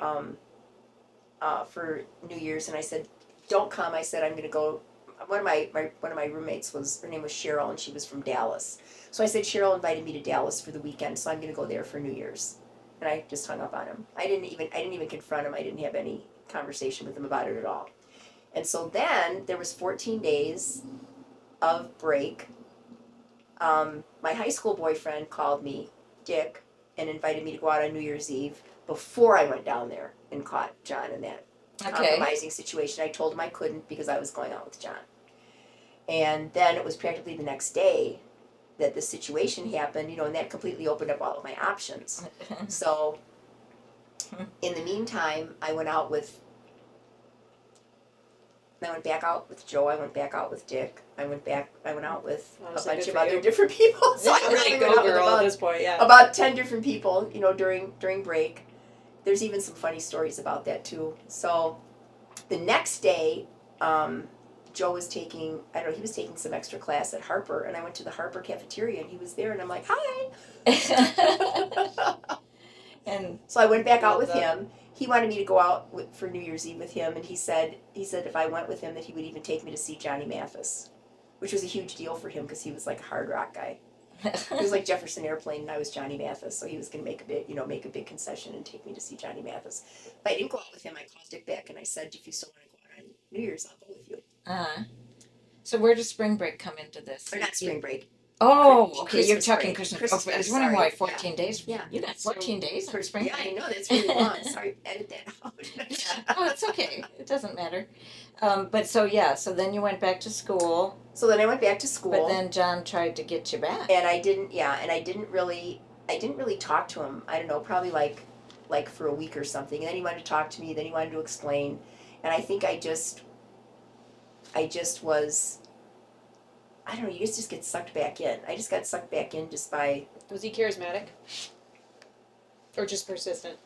New Year's, and I said, "Don't come." I said, "I'm going to go." One of my roommates her name was Cheryl, and she was from Dallas. So I said, Cheryl invited me to Dallas for the weekend, so I'm going to go there for New Year's. And I just hung up on him. I didn't even confront him. I didn't have any conversation with him about it at all. And so then there was 14 days of break. My high school boyfriend called me, Dick, and invited me to go out on New Year's Eve before I went down there and caught John in that compromising situation. I told him I couldn't because I was going out with John. And then it was practically the next day that this situation happened, and that completely opened up all of my options. So in the meantime, I went back out with Joe. I went back out with Dick. I went out with a bunch of other different people. So I really went out with at this point, yeah. about 10 different people, during break. There's even some funny stories about that too. So the next day, Joe was taking some extra class at Harper, and I went to the Harper cafeteria, and he was there, and I'm like, hi. And so I went back out with him. He wanted me to go out for New Year's Eve with him, and he said if I went with him that he would even take me to see Johnny Mathis, which was a huge deal for him because he was like a hard rock guy. He was like Jefferson Airplane, and I was Johnny Mathis, so he was going to make a big concession and take me to see Johnny Mathis. But I didn't go out with him. I called Dick back and I said, if you still want to go out on New Year's, I'll go with you. So where does spring break come into this? Or not spring break. Oh, okay. Christmas You're talking break. Christmas. I was wondering why 14 days. Yeah. You got 14 days for spring break. Yeah, I know that's really long. Sorry, edit that out. Oh, it's okay. It doesn't matter. So then you went back to school. So then I went back to school. But then John tried to get you back. And I didn't really talk to him. I don't know, probably like for a week or something. And then he wanted to talk to me, then he wanted to explain. And I think I just was, I don't know, you just get sucked back in. I just got sucked back in just by... Was he charismatic? Or just persistent?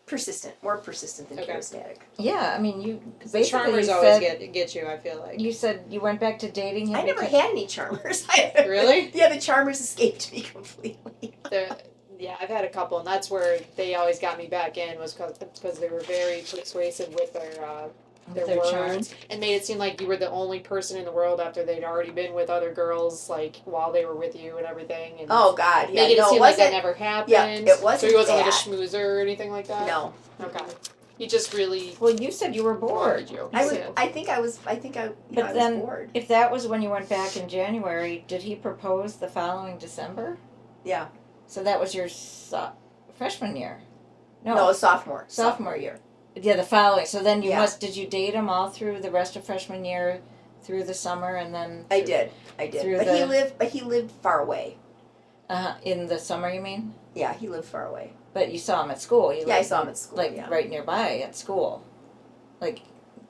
Persistent. More persistent than charismatic. Yeah, I mean, you... The charmers always get you, I feel like. You said you went back to dating him. I never had any charmers. Really? Yeah, the charmers escaped me completely. Yeah, I've had a couple, and that's where they always got me back in, was because they were very persuasive with their words, charms, and made it seem like you were the only person in the world after they'd already been with other girls, like while they were with you and everything. And oh God, yeah, make it seem like that never happened. Yeah, it wasn't. So he wasn't that. like a schmoozer or anything like that. No. Okay. He just really. Well, you said you were bored. You. I think I was bored. If that was when you went back in January, did he propose the following December? Yeah. So that was your freshman year. No, sophomore. Sophomore year. Yeah, the following. So then did you date him all through the rest of freshman year through the summer and then? I did. Through But he lived far away. In the summer, you mean? Yeah, he lived far away. But you saw him at school. I saw him at school. Like right nearby at school. Like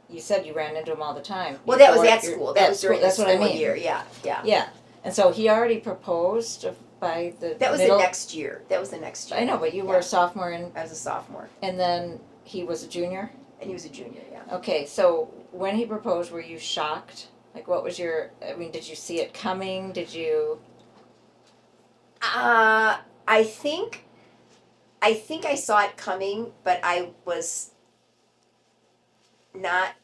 you said, you ran into him all the time. Well, that was at school. That was during the school year. Yeah. Yeah, and so he already proposed by the. That was the next year. I know, but you were a sophomore I was a sophomore. And then he was a junior. And he was a junior. Yeah. Okay, so when he proposed, were you shocked? Like, what was your? I mean, did you see it coming? Did you? I think I saw it coming, but I was not.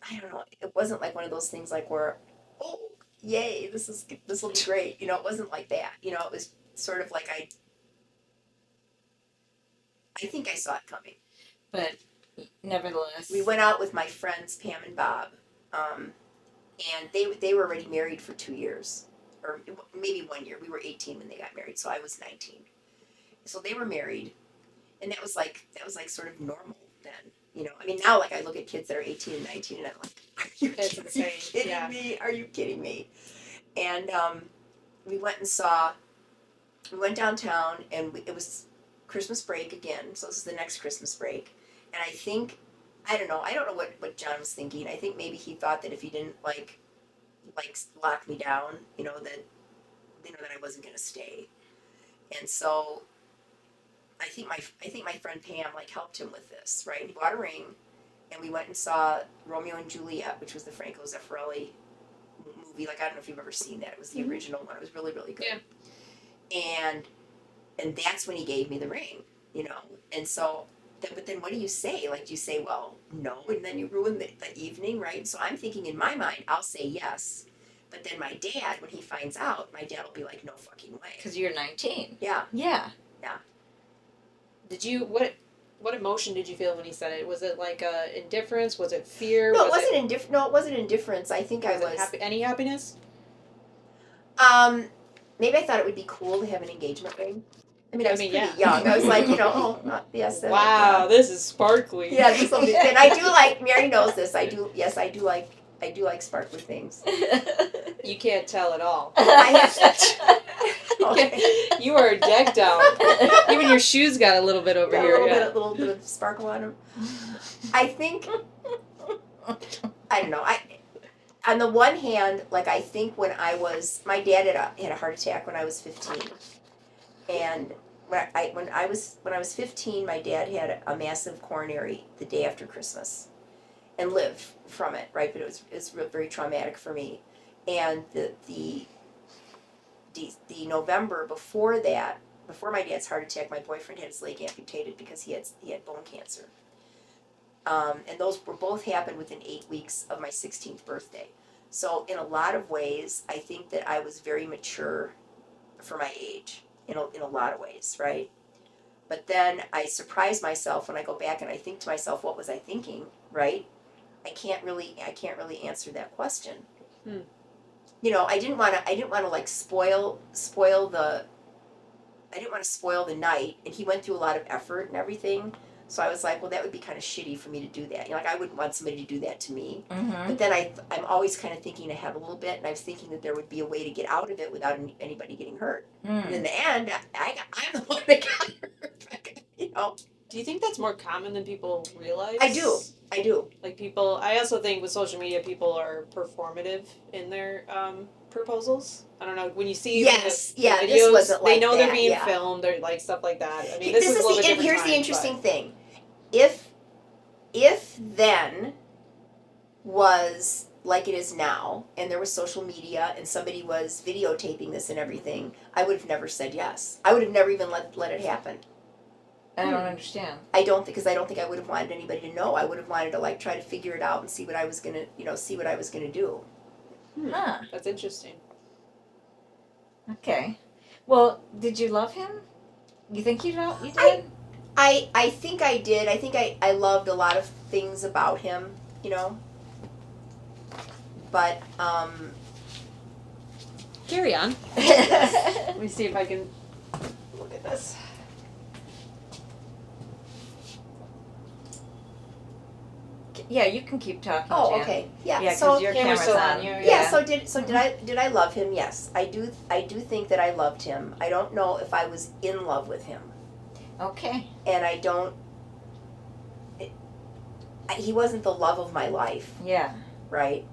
I don't know. It wasn't like one of those things like where, oh, yay, this will be great. You know, it wasn't like that. You know, it was sort of like I think I saw it coming. But nevertheless, we went out with my friends Pam and Bob, and they were already married for 2 years, or maybe 1 year. We were 18 when they got married, so I was 19. So they were married, and that was like sort of normal then. You know, I mean, now like I look at kids that are 18 and 19, and I'm like, are you kidding me? Are you kidding me? And we went downtown, and it was Christmas break again. So this is the next Christmas break, and I don't know what John was thinking. I think maybe he thought that if he didn't like lock me down, that I wasn't gonna stay, and so. I think my friend Pam helped him with this, right? He bought a ring, and we went and saw Romeo and Juliet, which was the Franco Zeffirelli movie. Like, I don't know if you've ever seen that. It was the original one. It was really, really good. Yeah. And that's when he gave me the ring, And so, but then what do you say? Like, do you say, well, no, and then you ruin the evening, right? So I'm thinking in my mind, I'll say yes. But then my dad, when he finds out, my dad will be like, no fucking way. Because you're 19. Yeah. Yeah. Yeah. Did you what emotion did you feel when he said it? Was it like indifference? Was it fear? No, it wasn't indifference. No, it wasn't indifference. I think I was any happiness? Maybe I thought it would be cool to have an engagement ring. I mean, I was pretty yeah. young. I was like, yes. Wow, this is sparkly. Yeah, this will be. And I do like. Mary knows this. I do. Yes, I do like sparkly things. You can't tell at all. I have. Okay. You are decked out. Even your shoes got a little bit over here. A little bit of sparkle on them. I think. I don't know. On the one hand, I think when my dad had a heart attack when I was 15, and when I was 15, my dad had a massive coronary the day after Christmas, and lived from it, right? But it was very traumatic for me, and the November before my dad's heart attack, my boyfriend had his leg amputated because he had bone cancer. And those were both happened within 8 weeks of my 16th birthday. So in a lot of ways, I think that I was very mature for my age, in a lot of ways, right? But then I surprise myself when I go back and I think to myself, what was I thinking, right? I can't really answer that question. I didn't want to spoil the night, and he went through a lot of effort and everything. So I was like, well, that would be kind of shitty for me to do that. I wouldn't want somebody to do that to me. Mm-hmm. But then I'm always kind of thinking ahead a little bit, and I was thinking that there would be a way to get out of it without anybody getting hurt. And in the end, I'm the one that got hurt. Do you think that's more common than people realize? I do. Like people, I also think with social media, people are performative in their proposals. I don't know, when you see the videos, this wasn't like they know they're being that, filmed, or like stuff like that. I mean, this is a little bit different. Here's the interesting thing. If then was like it is now, and there was social media, and somebody was videotaping this and everything, I would have never said yes. I would have never even let it happen. I don't understand. I don't think I would have wanted anybody to know. I would have wanted to try to figure it out and see what I was gonna do. Huh. That's interesting. Okay. Well, did you love him? You think you did? I think I did. I think I loved a lot of things about him, But carry on. Let me see if I can look at this. Yeah, you can keep talking, Oh, Jan. okay. Yeah. Yeah, so because your camera's still on. on you. yeah. So did I love him? Yes, I do. I do think that I loved him. I don't know if I was in love with him, Okay. and I don't. He wasn't the love of my life, Yeah. right?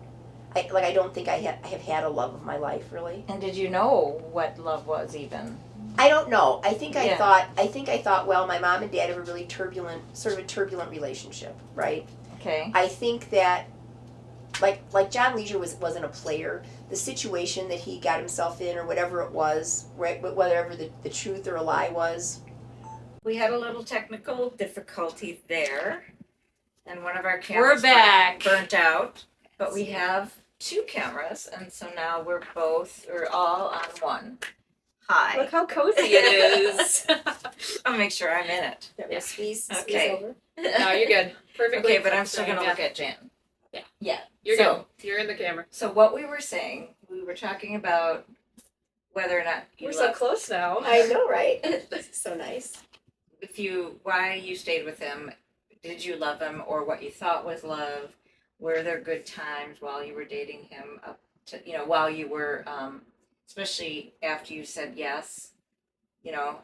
I don't think I have had a love of my life really. And did you know what love was even? I don't know. I think I Yeah. thought. Well, my mom and dad have a really sort of a turbulent relationship, right? Okay. I think that, like Jan Leasure wasn't a player. The situation that he got himself in, or whatever it was, right? Whatever the truth or a lie was. We had a little technical difficulty there, and one of our We're cameras back. burnt out. But we have two cameras, and so now we're all on one. Hi. Look how cozy it is. I'll make sure I'm in it. That was squeeze Okay. over. No, you're good. Perfectly. Okay, but I'm still gonna yeah. look at Jan. Yeah. Yeah. You're So- good. You're in the camera. So what we were saying, we were talking about whether or not you We're so love, close now. I know, right? This is so nice. why you stayed with him. Did you love him, or what you thought was love? Were there good times while you were dating him? Up to while you were, especially after you said yes.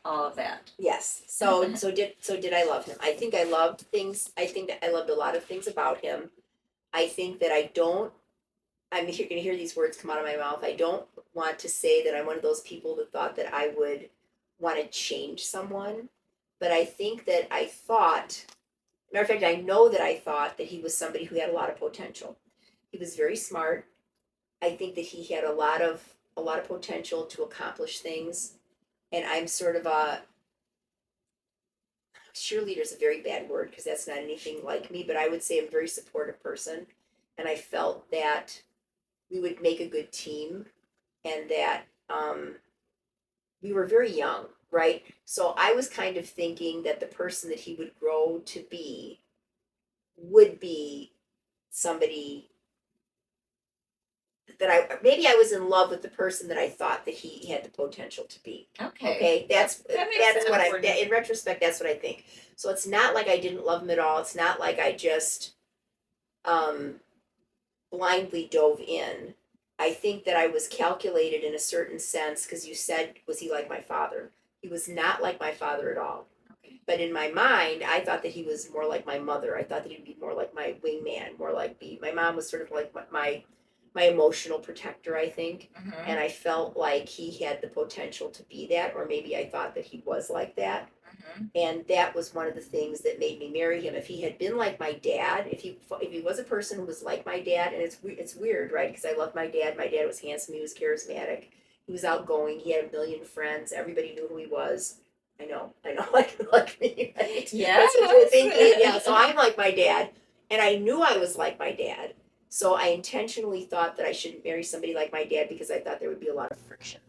All of that. Yes. So did I love him? I think I loved things. I think that I loved a lot of things about him. I think that I don't. You're going to hear these words come out of my mouth. I don't want to say that I'm one of those people that thought that I would want to change someone, but I think that I thought. Matter of fact, I know that I thought that he was somebody who had a lot of potential. He was very smart. I think that he had a lot of potential to accomplish things. And I'm sort of a cheerleader is a very bad word because that's not anything like me, but I would say I'm a very supportive person. And I felt that we would make a good team and that we were very young, right? So I was kind of thinking that the person that he would grow to be would be somebody that I was in love with the person that I thought that he had the potential to be. Okay. Okay, that's makes what sense. in retrospect that's what I think. So it's not like I didn't love him at all. It's not like I just blindly dove in. I think that I was calculated in a certain sense because you said, was he like my father? He was not like my father at all. Okay. But in my mind, I thought that he was more like my mother. I thought that he'd be more like my wingman, more like my mom was sort of like my emotional protector, I think. Mm-hmm. And I felt like he had the potential to be that, or maybe I thought that he was like that. Mm-hmm. And that was one of the things that made me marry him. If he had been like my dad, if he was a person who was like my dad, and it's weird, right? Because I loved my dad. My dad was handsome. He was charismatic. He was outgoing. He had a million friends. Everybody knew who he was. I know, like me, right? Yeah. That's what you're thinking. Yeah. So I'm like my dad, and I knew I was like my dad. So I intentionally thought that I shouldn't marry somebody like my dad because I thought there would be a lot of friction.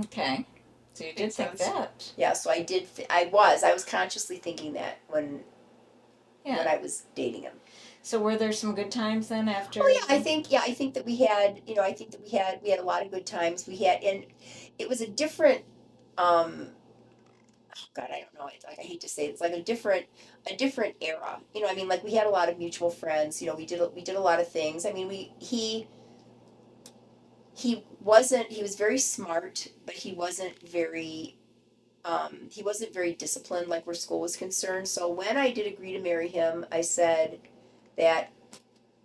Okay. So you did Makes think sense. that. Yeah, so I did. I was consciously thinking that when Yeah. I was dating him. So were there some good times then after? Oh yeah, I think that we had. We had a lot of good times. And it was a different. Oh God, I don't know. I hate to say it. It's like a different era. Like we had a lot of mutual friends. We did a lot of things. He was very smart, but he wasn't very disciplined like where school was concerned. So when I did agree to marry him, I said that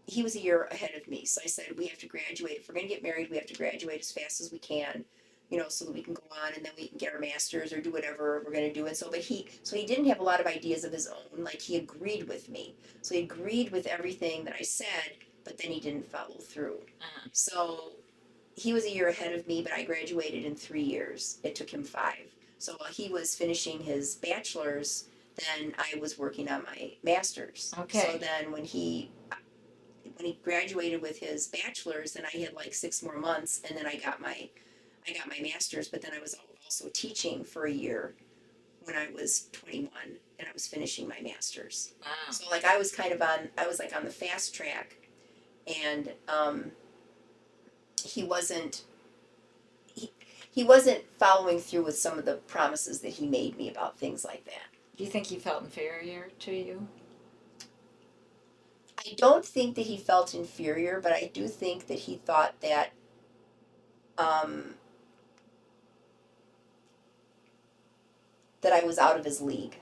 he was a year ahead of me. So I said, we have to graduate. If we're going to get married, we have to graduate as fast as we can, so that we can go on and then we can get our master's or do whatever we're going to do. And so he didn't have a lot of ideas of his own. Like he agreed with me. So he agreed with everything that I said, but then he didn't follow through. Uh-huh. So he was a year ahead of me, but I graduated in 3 years. It took him 5. So while he was finishing his bachelor's, then I was working on my master's. Okay. So then when he graduated with his bachelor's, then I had like 6 more months, and then I got my master's. But then I was also teaching for a year when I was 21, and I was finishing my master's. Wow. So like I was on the fast track, and he wasn't following through with some of the promises that he made me about things like that. Do you think he felt inferior to you? I don't think that he felt inferior, but I do think that he thought that that I was out of his league.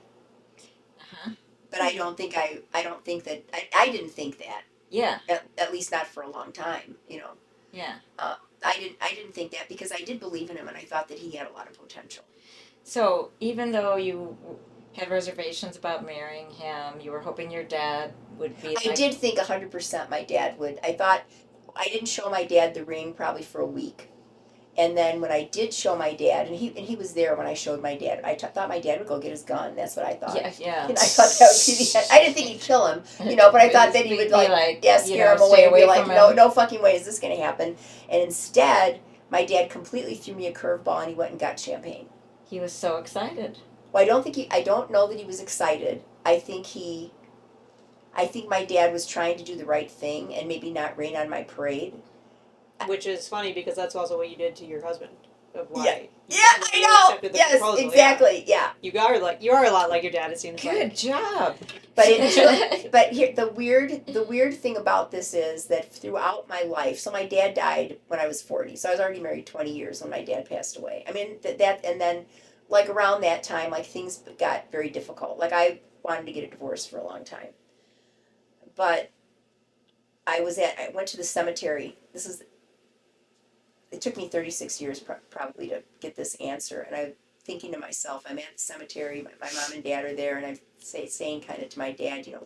Uh-huh. But I don't think I didn't think that. Yeah. At least not for a long time, you know. Yeah. I didn't think that because I did believe in him and I thought that he had a lot of potential. So even though you had reservations about marrying him, you were hoping your dad would be I did think 100% my dad would. I thought I didn't show my dad the ring probably for a week. And then when I did show my dad, and he was there when I showed my dad, thought my dad would go get his gun. That's what I thought. Yeah. And I thought that would be the end. I didn't think he'd kill him, you know, but I thought that he would scare him away and be like, no fucking way is this going to happen. And instead, my dad completely threw me a curveball and he went and got champagne. He was so excited. Well, I don't know that he was excited. I think my dad was trying to do the right thing and maybe not rain on my parade. Which is funny because that's also what you did to your husband. Of why? Yeah, I know. Yes, proposal. Exactly. Yeah. You are a lot like your dad. It seems. Good job. But here the weird thing about this is that throughout my life, so my dad died when I was 40, so I was already married 20 years when my dad passed away. I mean that and then like around that time, like things got very difficult. Like I wanted to get a divorce for a long time, but I went to the cemetery. It took me 36 years probably to get this answer. And I'm thinking to myself, I'm at the cemetery, my mom and dad are there, and I'm saying kind of to my dad, you know,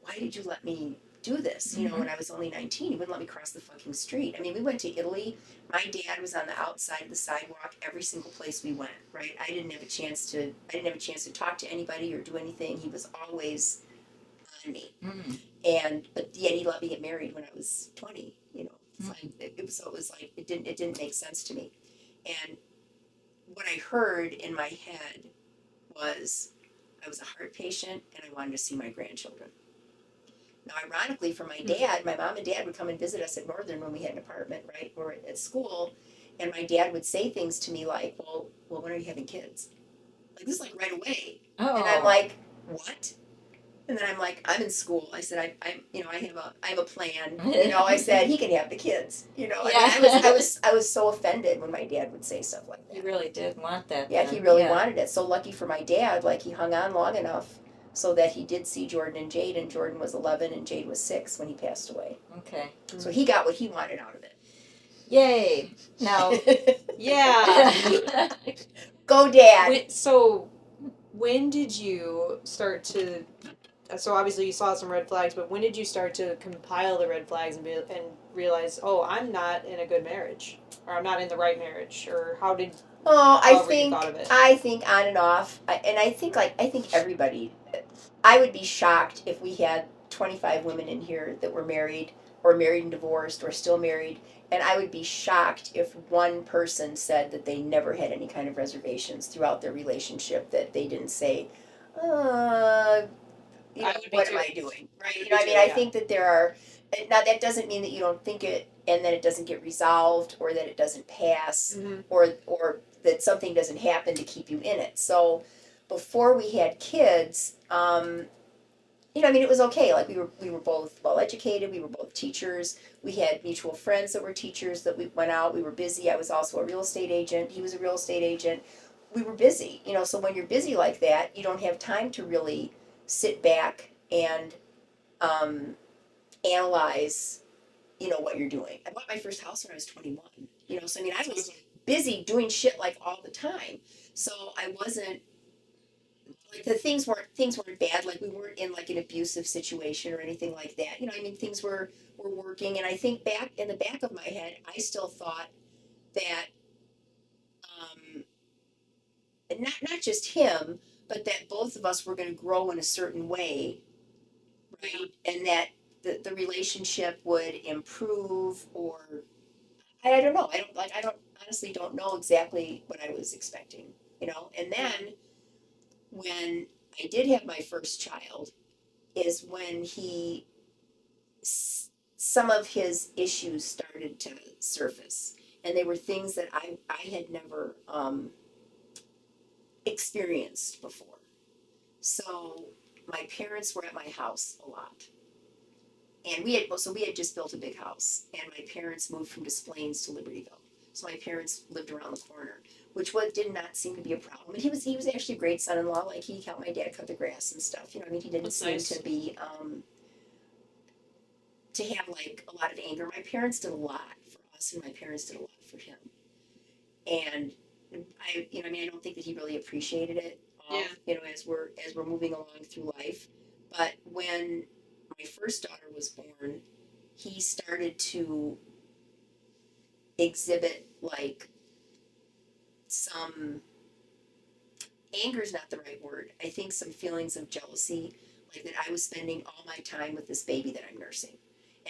why did you let me do this? You know, when I was only 19, he wouldn't let me cross the fucking street. I mean, we went to Italy. My dad was on the outside of the sidewalk every single place we went, right? I didn't have a chance to talk to anybody or do anything. He was always on me. But yet he let me get married when I was 20, you know. It was like it didn't make sense to me. And what I heard in my head was I was a heart patient and I wanted to see my grandchildren. Now, ironically, for my dad, my mom and dad would come and visit us at Northern when we had an apartment, right? Or at school, and my dad would say things to me like, well, when are you having kids? Like this is like right away. Oh. And I'm like, what? And then I'm like, I'm in school. I said, I have a plan. You know, I said he can have the kids. You know, Yeah. I mean, I was so offended when my dad would say stuff like that. You really did want that. Yeah, he really wanted it. So lucky for my dad, like he hung on long enough so that he did see Jordan and Jade, and Jordan was 11 and Jade was 6 when he passed away. Okay. So he got what he wanted out of it. Yay! Now, yeah. Go, Dad. So, when did you start to? So obviously you saw some red flags, but when did you start to compile the red flags and realize, oh, I'm not in a good marriage, or I'm not in the right marriage, or how did? Oh, I think on and off, and I think everybody. I would be shocked if we had 25 women in here that were married, or married and divorced, or still married, and I would be shocked if one person said that they never had any kind of reservations throughout their relationship, that they didn't say, you know, what am I doing? Right? You know, I mean, I think that there are. Now, that doesn't mean that you don't think it and then it doesn't get resolved, or that it doesn't pass, or that something doesn't happen to keep you in it. So, before we had kids, you know, I mean, it was okay. Like we were both well educated. We were both teachers. We had mutual friends that were teachers that we went out. We were busy. I was also a real estate agent. He was a real estate agent. We were busy, you know. So when you're busy like that, you don't have time to really sit back and analyze, you know, what you're doing. I bought my first house when I was 21. You know, so I mean, I was busy doing shit like all the time. So I wasn't like things weren't bad. Like we weren't in like an abusive situation or anything like that. You know, I mean, things were working. And I think back in the back of my head, I still thought that not just him, but that both of us were going to grow in a certain way, right? And that the relationship would improve, or I don't know. I honestly don't know exactly what I was expecting, you know. And then when I did have my first child, is when some of his issues started to surface, and they were things that I had never experienced before. So my parents were at my house a lot, And we had just built a big house, and my parents moved from Des Plaines to Libertyville. So my parents lived around the corner, which did not seem to be a problem. And he was actually a great son-in-law. Like he helped my dad cut the grass and stuff. You know, I mean, he didn't That's seem nice. to be to have like a lot of anger. My parents did a lot for us, and my parents did a lot for him. And I mean, I don't think that he really appreciated it. Yeah. You know, as we're moving along through life. But when my first daughter was born, he started to exhibit like some anger is not the right word. I think some feelings of jealousy, like that I was spending all my time with this baby that I'm nursing.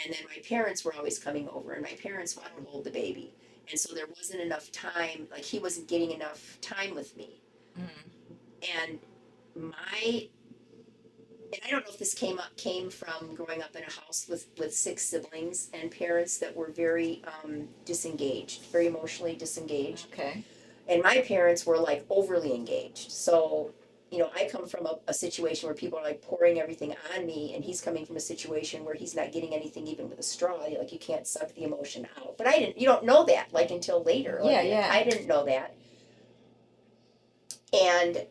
And then my parents were always coming over, and my parents wanted to hold the baby. And so there wasn't enough time, like he wasn't getting enough time with me. And and I don't know if this came from growing up in a house with six siblings and parents that were very disengaged, very emotionally disengaged. Okay. And my parents were like overly engaged. So, you know, I come from a situation where people are like pouring everything on me, and he's coming from a situation where he's not getting anything even with a straw. Like you can't suck the emotion out. But you don't know that like until later. Like, Yeah. I didn't know that. And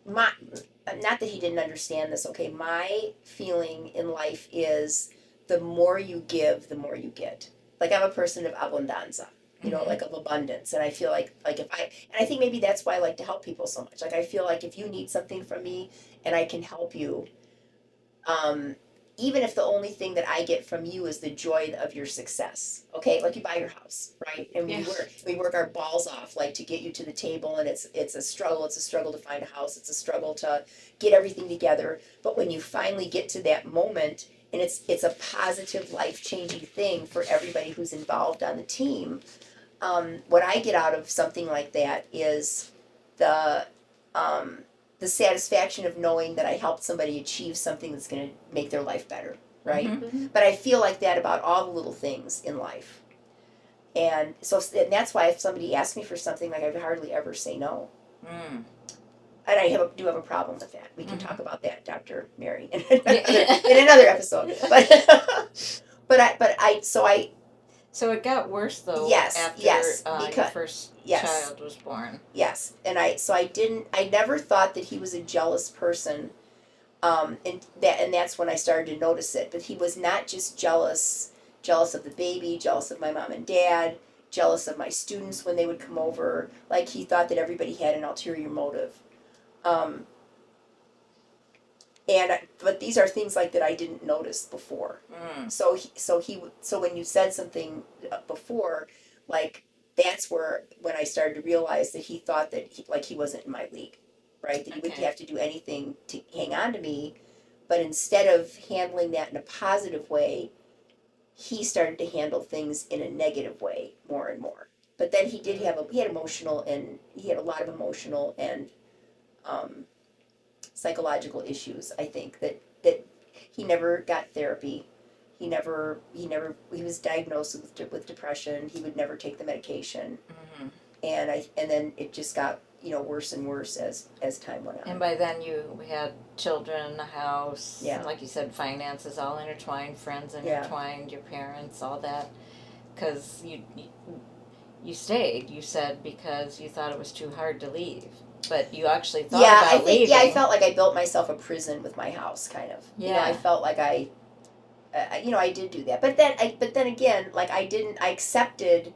my not that he didn't understand this. Okay, my feeling in life is the more you give, the more you get. Like I'm a person of abundanza, you know, like of abundance, and I feel like and I think maybe that's why I like to help people so much. Like I feel like if you need something from me and I can help you, even if the only thing that I get from you is the joy of your success. Okay, like you buy your house, right? And we work our balls off like to get you to the table, and it's a struggle. It's a struggle to find a house. It's a struggle to get everything together. But when you finally get to that moment, and it's a positive, life-changing thing for everybody who's involved on the team. What I get out of something like that is the um, the satisfaction of knowing that I helped somebody achieve something that's going to make their life better, right? Mm-hmm. But I feel like that about all the little things in life. And so and that's why if somebody asks me for something, like I would hardly ever say no. And I do have a problem with that. We can talk about that, Dr. Mary, in another episode. So it got worse though. Yes, After yes, your because first yes. child was born. Yes, and I never thought that he was a jealous person, and that's when I started to notice it. But he was not just jealous of the baby, jealous of my mom and dad, jealous of my students when they would come over. Like he thought that everybody had an ulterior motive. But these are things like that I didn't notice before. So when you said something before, like that's when I started to realize that he thought that he wasn't in my league, right? That he wouldn't have to do anything to hang on to me, but instead of handling that in a positive way, he started to handle things in a negative way more and more. But then he had a lot of emotional and psychological issues. I think that he never got therapy. He was diagnosed with depression. He would never take the medication, and then it just got worse and worse as time went on. And by then you had children, a house, Yeah. like you said, finances all intertwined, friends intertwined, your parents, all that. Because you stayed, you said, because you thought it was too hard to leave. But you actually thought about leaving. I felt like I built myself a prison with my house, kind of. Yeah. You know, I felt like I did do that. But then again, like I accepted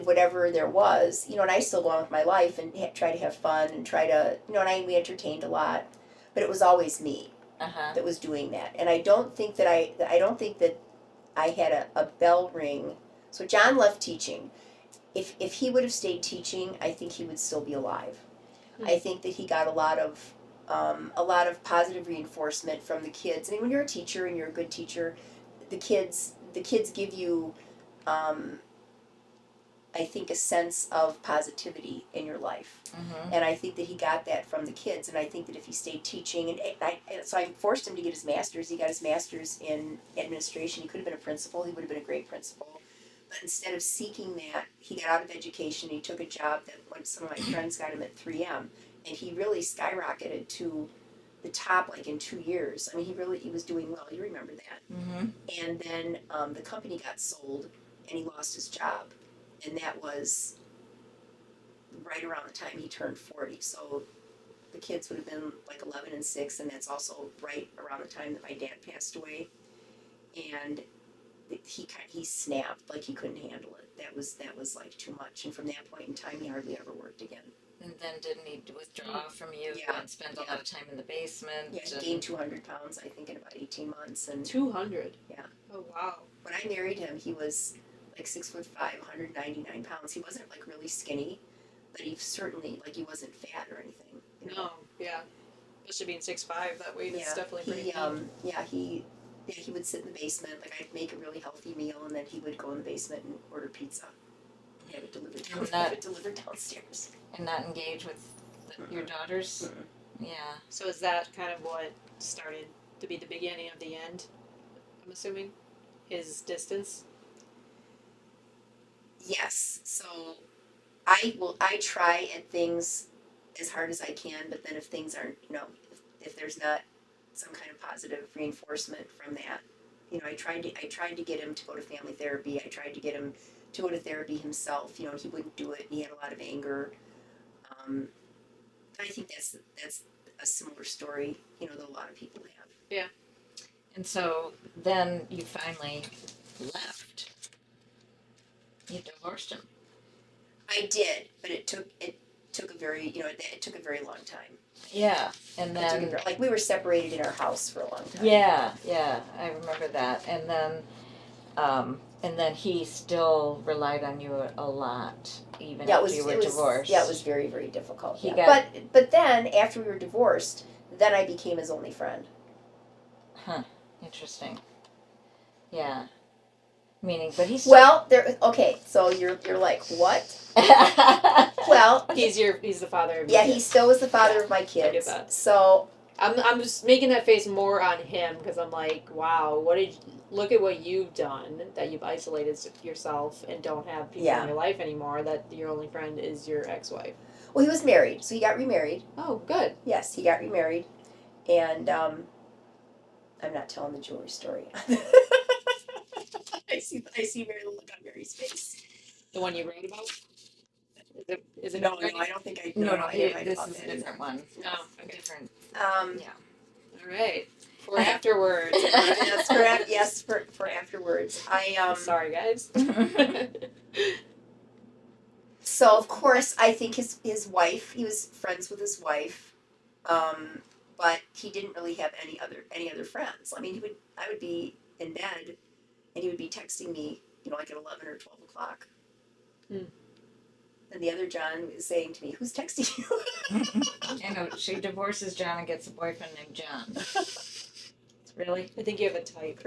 whatever there was, and I still go on with my life and try to have fun and try to, we entertained a lot, but it was always me that was doing that. And I don't think that I had a bell ring. So John left teaching. If he would have stayed teaching, I think he would still be alive. I think that he got a lot of positive reinforcement from the kids. I mean, when you're a teacher and you're a good teacher, the kids give you, I think, a sense of positivity in your life. And I think that he got that from the kids. And I think that if he stayed teaching, so I forced him to get his master's. He got his master's in administration. He could have been a principal. He would have been a great principal. But instead of seeking that, he got out of education. He took a job that some of my friends got him at 3M, and he really skyrocketed to the top like in 2 years. I mean, he was doing well. You remember that. Mm-hmm. And then the company got sold, and he lost his job, and that was right around the time he turned 40. So the kids would have been like 11 and 6, and that's also right around the time that my dad passed away. And he snapped, like he couldn't handle it. That was like too much. And from that point in time, he hardly ever worked again. And then didn't he withdraw from you Yeah, and spend a yeah. lot of time in the basement? Yeah, he and- gained 200 pounds, I think, in about 18 months. And 200. Yeah. Oh wow. when I married him, he was like 6'5", 199 pounds. He wasn't like really skinny, but he certainly like he wasn't fat or anything. You know? No. Yeah. Especially being 6'5", that weight is definitely pretty. He would sit in the basement. Like I'd make a really healthy meal, and then he would go in the basement and order pizza. Have it delivered. Have it delivered downstairs. And not engage with your daughters. Mm-mm. Yeah. So is that kind of what started to be the beginning of the end? I'm assuming his distance. Yes. So I try at things as hard as I can, but then if things aren't, if there's not some kind of positive reinforcement from that, I tried to get him to go to family therapy. I tried to get him to go to therapy himself. He wouldn't do it. He had a lot of anger. I think that's a similar story, that a lot of people have. And so then you finally left. You divorced him. I did, but it took a very it took a very long time. Yeah, and then Like we were separated in our house for a long time. yeah, I remember that. And then he still relied on you a lot, even after you were divorced. Yeah, it was very, very difficult. He But then after we were divorced, then I became his only friend. Huh. Interesting. Yeah. Meaning, but he's okay. So you're like what? Well, He's the father of yeah, your he kids. still was the father of my I kids. get that. So I'm just making that face more on him because I'm like, wow, look at what you've done, that you've isolated yourself and don't have people in your life anymore, that your only friend is your ex-wife. well, he was married, so he got remarried. Oh, good. Yes, he got remarried, and I'm not telling the jewelry story. I see Mary, the look on Mary's face. The one you wrote about? Is it No, I don't think I. no, I didn't write this about is a that either. different one. Oh, okay. Different. Yeah. All right. For afterwards. Yes, for afterwards. Sorry, guys. So of course I think his wife, he was friends with his wife, but he didn't really have any other friends. I mean, I would be in bed, and he would be texting me, like at 11 or 12 o'clock. Hmm. And the other John was saying to me, "Who's texting you?" I know, she divorces John and gets a boyfriend named John. Really? I think you have a type.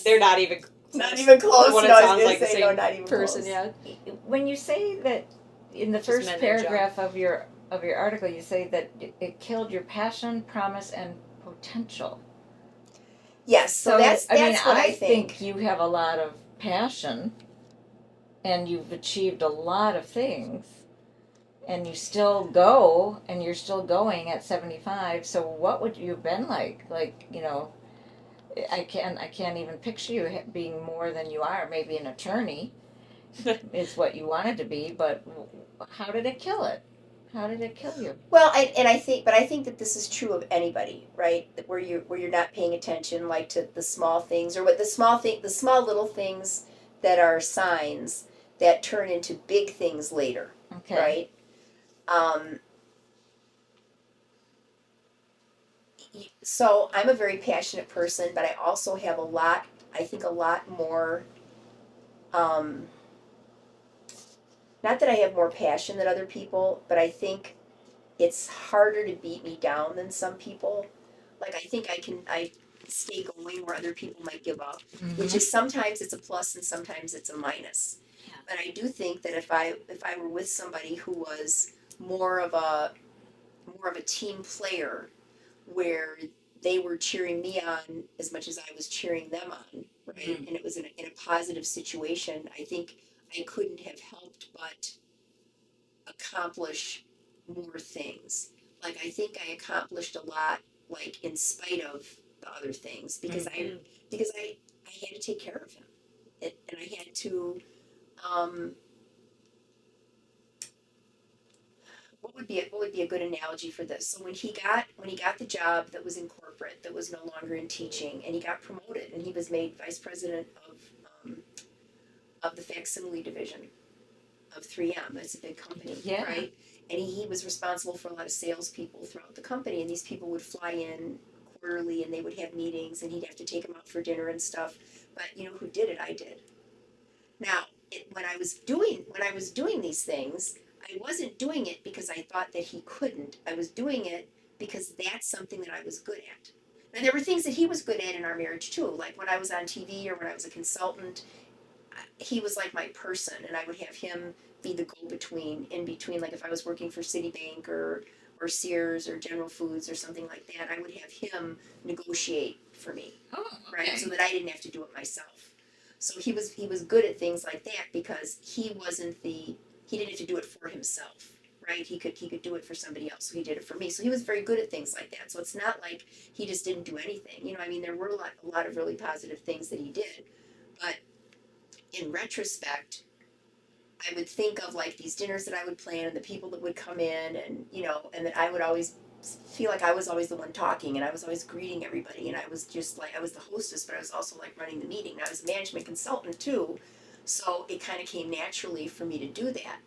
They're not even Not even close. What it No, I was sounds gonna like the say, same no, not even person, close. yeah. When you say that in the Just first men named paragraph of your article, you say that it killed your passion, promise, and potential. Yes, so that's what I think you have a lot of passion, and you've achieved a lot of things, and you still go, and you're still going at 75. So what would you have been like? Like, I can't even picture you being more than you are. Maybe an attorney is what you wanted to be, but how did it kill it? How did it kill you? Well, I think that this is true of anybody, right? That where you're not paying attention, like to the small things, or what the small little things that are signs that turn into big things later, Okay. right? So I'm a very passionate person, but I also have a lot more. Not that I have more passion than other people, but I think it's harder to beat me down than some people. Like I stay going where other people might give up, which is sometimes it's a plus and sometimes it's a minus. Yeah. But I do think that if I were with somebody who was more of a team player, where they were cheering me on as much as I was cheering them on, right? Mm-hmm. And it was in a positive situation, I think I couldn't have helped but accomplish more things. Like I think I accomplished a lot, like in spite of the other things, because I had to take care of him, and I had to. Um, what would be a good analogy for this? So when he got the job that was in corporate, that was no longer in teaching, and he got promoted, and he was made vice president of the facsimile division of 3M. That's a big company, Yeah. right? And he was responsible for a lot of salespeople throughout the company, and these people would fly in quarterly, and they would have meetings, and he'd have to take them out for dinner and stuff. But you know who did it? I did. Now, when I was doing these things, I wasn't doing it because I thought that he couldn't. I was doing it because that's something that I was good at. And there were things that he was good at in our marriage too. Like when I was on TV or when I was a consultant, he was like my person, and I would have him be the go-between in between. Like if I was working for Citibank or Sears or General Foods or something like that, I would have him negotiate for me, Oh, right? okay. So that I didn't have to do it myself. So he was good at things like that because he didn't have to do it for himself, right? He could do it for somebody else, so he did it for me. So he was very good at things like that. So it's not like he just didn't do anything. You know, I mean, there were a lot of really positive things that he did, but in retrospect, I would think of like these dinners that I would plan and the people that would come in, and you know, and that I would always feel like I was always the one talking, and I was always greeting everybody, and I was just like I was the hostess, but I was also like running the meeting. I was a management consultant too, so it kind of came naturally for me to do that.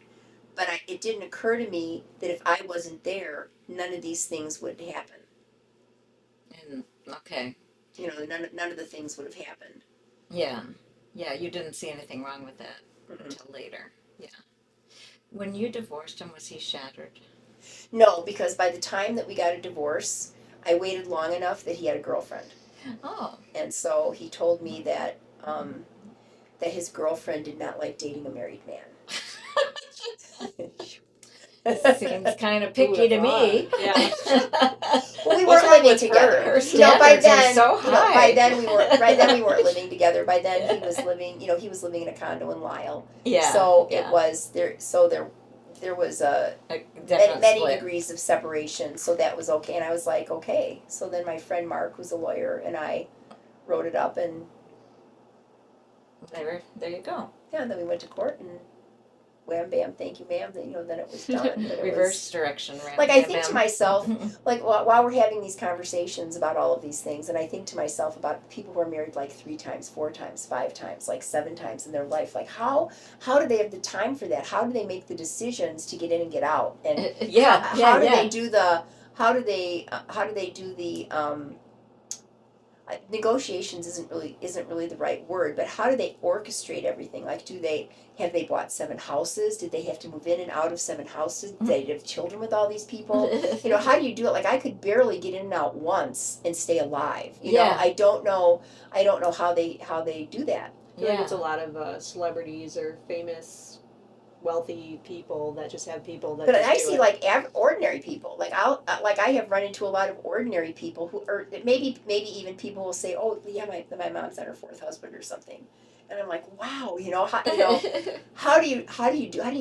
But it didn't occur to me that if I wasn't there, none of these things would happen. And okay. You know, none of the things would have happened. Yeah. Yeah, you didn't see anything wrong with that until later. Yeah. When you divorced him, was he shattered? No, because by the time that we got a divorce, I waited long enough that he had a girlfriend. Oh. And so he told me that that his girlfriend did not like dating a married man. Seems kind of picky to me. Yeah. Well, we What's weren't wrong living with together. Her You know, by standards are then, so you know, by high. then we weren't living together. By then he was living, you know, he was living in a condo in Lisle. Yeah. So yeah. it was there. So there was A definite many split. degrees of separation. So that was okay. And I was like, okay. So then my friend Mark, who's a lawyer, and I wrote it up, and There you go. yeah, and then we went to court, and wham bam, thank you ma'am, then you know, then it was done. But it Reverse direction. Ram, like I bam, think to bam. myself, like while we're having these conversations about all of these things, and I think to myself about people who are married like 3 times, 4 times, 5 times, like 7 times in their life, like how do they have the time for that? How do they make the decisions to get in and get out? And how do they do the how do they do the negotiations isn't really the right word, but how do they orchestrate everything? Like, have they bought 7 houses? Did they have to move in and out of 7 houses? Did they have children with all these people? You know, how do you do it? Like, I could barely get in and out once and stay alive. You know, I don't know how they do that. I feel like it's a lot of celebrities or famous, wealthy people that just have people that. But just I do see it. like ordinary people. Like I have run into a lot of ordinary people who, or maybe even people will say, oh yeah, my mom's on her 4th husband or something, and I'm like, wow, how do you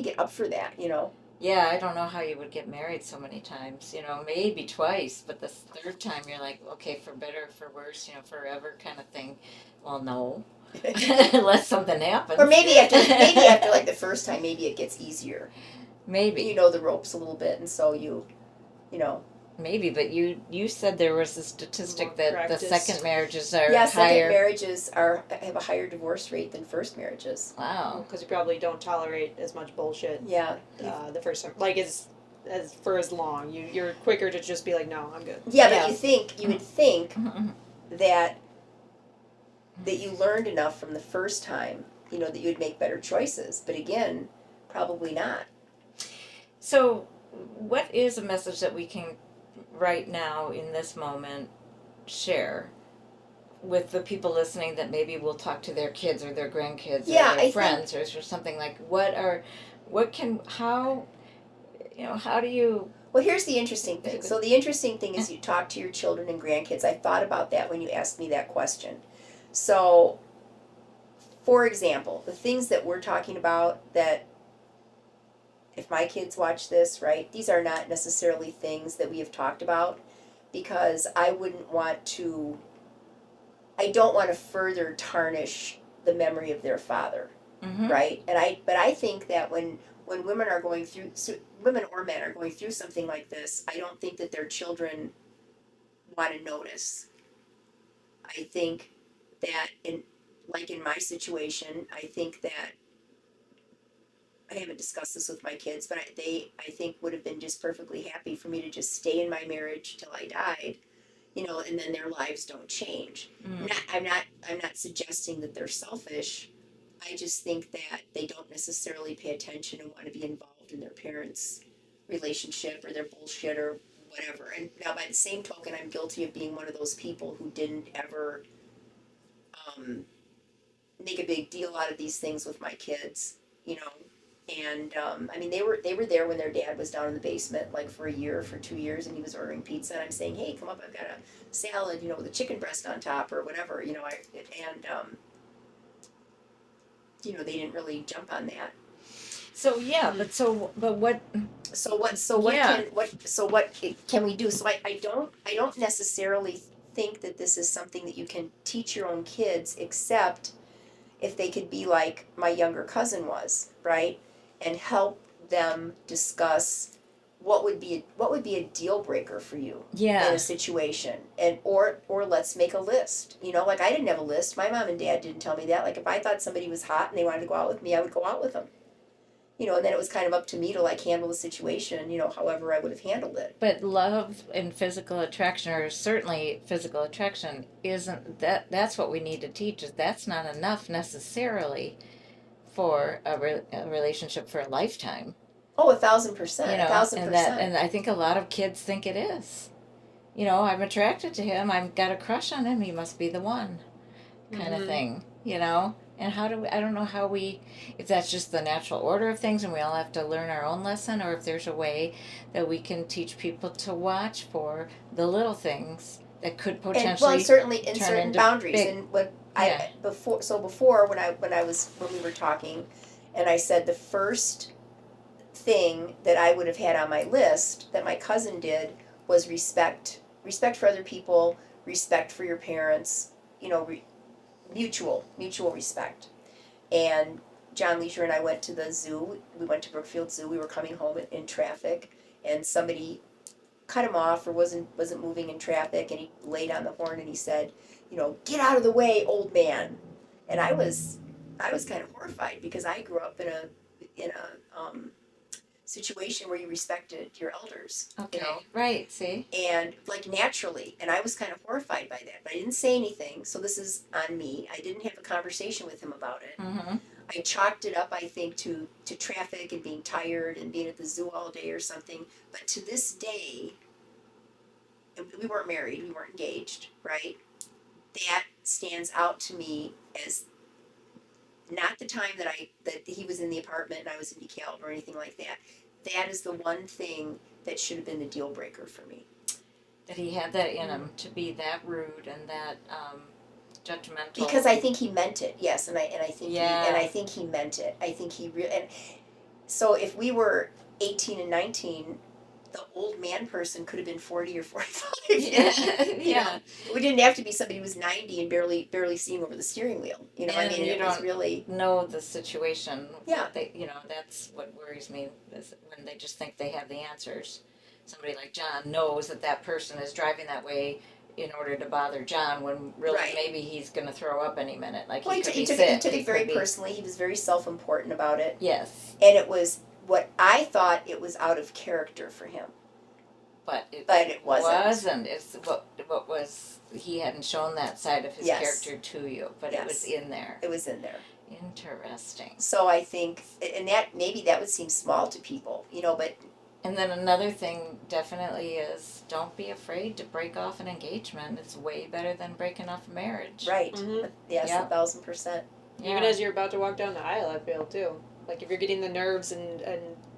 get up for that, you know? Yeah, I don't know how you would get married so many times. You know, maybe twice, but the 3rd time you're like, okay, for better, for worse, you know, forever kind of thing. Well, no, unless something happens. Or maybe after like the first time, maybe it gets easier. Maybe. You know the ropes a little bit, and so you know. Maybe, but you said there was a statistic More that practice. the second marriages are Yeah, higher. second marriages have a higher divorce rate than first marriages. Wow. Because you probably don't tolerate as much bullshit. Yeah. The first time, like as for as long, you're quicker to just be like, no, I'm good. Yeah, Yeah. but you would think that you learned enough from the first time, you know, that you would make better choices. But again, probably not. So, what is a message that we can right now in this moment share with the people listening that maybe will talk to their kids or their grandkids Yeah, or their friends or something like how do you. Well, here's the interesting thing. So the interesting thing is you talk to your children and grandkids. I thought about that when you asked me that question. So, for example, the things that we're talking about that if my kids watch this, right, these are not necessarily things that we have talked about, because I don't want to further tarnish the memory of their father, Mm-hmm. right? But I think that when women are going through, women or men are going through something like this, I don't think that their children want to notice. I think that in my situation, I think that I haven't discussed this with my kids, but I think would have been just perfectly happy for me to just stay in my marriage till I died, and then their lives don't change. Mm. I'm not suggesting that they're selfish. I just think that they don't necessarily pay attention and want to be involved in their parents' relationship or their bullshit or whatever. And now, by the same token, I'm guilty of being one of those people who didn't ever make a big deal out of these things with my kids, And I mean, they were there when their dad was down in the basement, like for a year, for 2 years, and he was ordering pizza. And I'm saying, hey, come up, I've got a salad, with a chicken breast on top or whatever, they didn't really jump on that. So yeah, but what? So what Yeah. can we do? So I don't necessarily think that this is something that you can teach your own kids, except if they could be like my younger cousin was, right? And help them discuss what would be a deal breaker for you in Yeah. a situation, and or let's make a list. Like I didn't have a list. My mom and dad didn't tell me that. Like if I thought somebody was hot and they wanted to go out with me, I would go out with them. And then it was kind of up to me to like handle the situation, however I would have handled it. But love and physical attraction, or certainly physical attraction, isn't that? That's what we need to teach. Is that's not enough necessarily for a relationship for a lifetime. Oh, 1,000%, You know, 1,000%. and I think a lot of kids think it is. I'm attracted to him. I've got a crush on him. He must be the one, kind of thing. And how do we? I don't know how we. If that's just the natural order of things, and we all have to learn our own lesson, or if there's a way that we can teach people to watch for the little things that could potentially and certainly in turn certain into boundaries. big- And what yeah. before when we were talking, and I said the first thing that I would have had on my list that my cousin did was respect for other people, respect for your parents, mutual respect. And Jan Leasure and I went to the zoo. We went to Brookfield Zoo. We were coming home in traffic, and somebody cut him off or wasn't moving in traffic, and he laid on the horn and he said, get out of the way, old man. And I was kind of horrified, because I grew up in a situation where you respected your elders. Okay. Right. See. And like naturally, and I was kind of horrified by that, but I didn't say anything. So this is on me. I didn't have a conversation with him about it. Mm-hmm. I chalked it up, I think, to traffic and being tired and being at the zoo all day or something. But to this day, and we weren't married, we weren't engaged, right? That stands out to me as not the time that he was in the apartment and I was in DeKalb or anything like that. That is the one thing that should have been the deal breaker for me. That he had that in him, to be that rude and that judgmental. Because I think he meant it, yes, and I think Yeah. I think he meant it. I think he and so if we were 18 and 19, the old man person could have been 40 or 45. Yeah. We didn't have to be somebody who was 90 and barely seeing over the steering wheel. And it was really know the situation. Yeah. That's what worries me, is when they just think they have the answers. Somebody like John knows that person is driving that way in order to bother John, when really Right. maybe he's going to throw up any minute. Like well, he could he be took sick. it very personally. He was very self-important about it. Yes. And it was what I thought it was out of character for him. But it wasn't. It's what was, he hadn't shown that side of his Yes. character to you, but Yes. it was in there. It was in there. Interesting. So I think, and that maybe that would seem small to people, but And then another thing definitely is, don't be afraid to break off an engagement. It's way better than breaking off a marriage. right. Mhm. Yes, Yeah. 1,000%. Even as you're about to walk down the aisle, I feel too. Like if you're getting the nerves and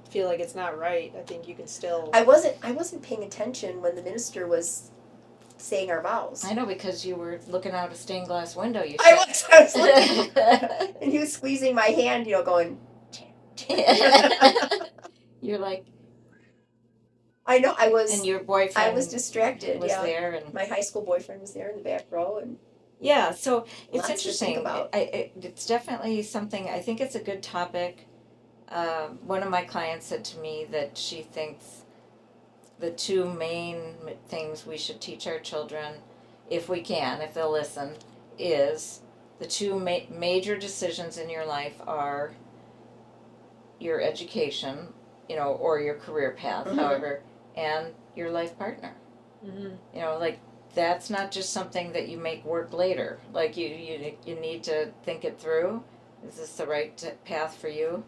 feel like it's not right, I think you can still. I wasn't paying attention when the minister was saying our vows. I know, because you were looking out a stained glass window. You I was looking, said. and he was squeezing my hand, going. You're like, I know, and your boyfriend I was distracted, was yeah. there, and My high school boyfriend was there in the back row, and yeah, so it's lots to think interesting. about. It's definitely something. I think it's a good topic. One of my clients said to me that she thinks the two main things we should teach our children, if we can, if they'll listen, is the two major decisions in your life are your education, or your career path, Mhm. however, and your life partner. Like that's not just something that you make work later. Like you need to think it through. Is this the right path for you?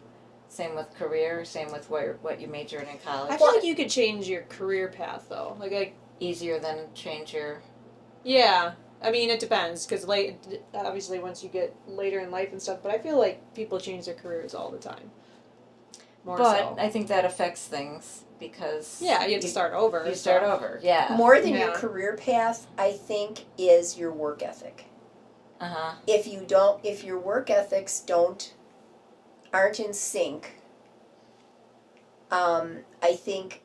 Same with career. Same with what you majored in college. I feel like you could change your career path though. Like Easier than change your. yeah. I mean, it depends because obviously, once you get later in life and stuff. But I feel like people change their careers all the time. More But so. I think that affects things because. Yeah, you have to start over. You start over. Yeah. More than your Yeah. career path, I think, is your work ethic. Uh-huh. If your work ethics aren't in sync, I think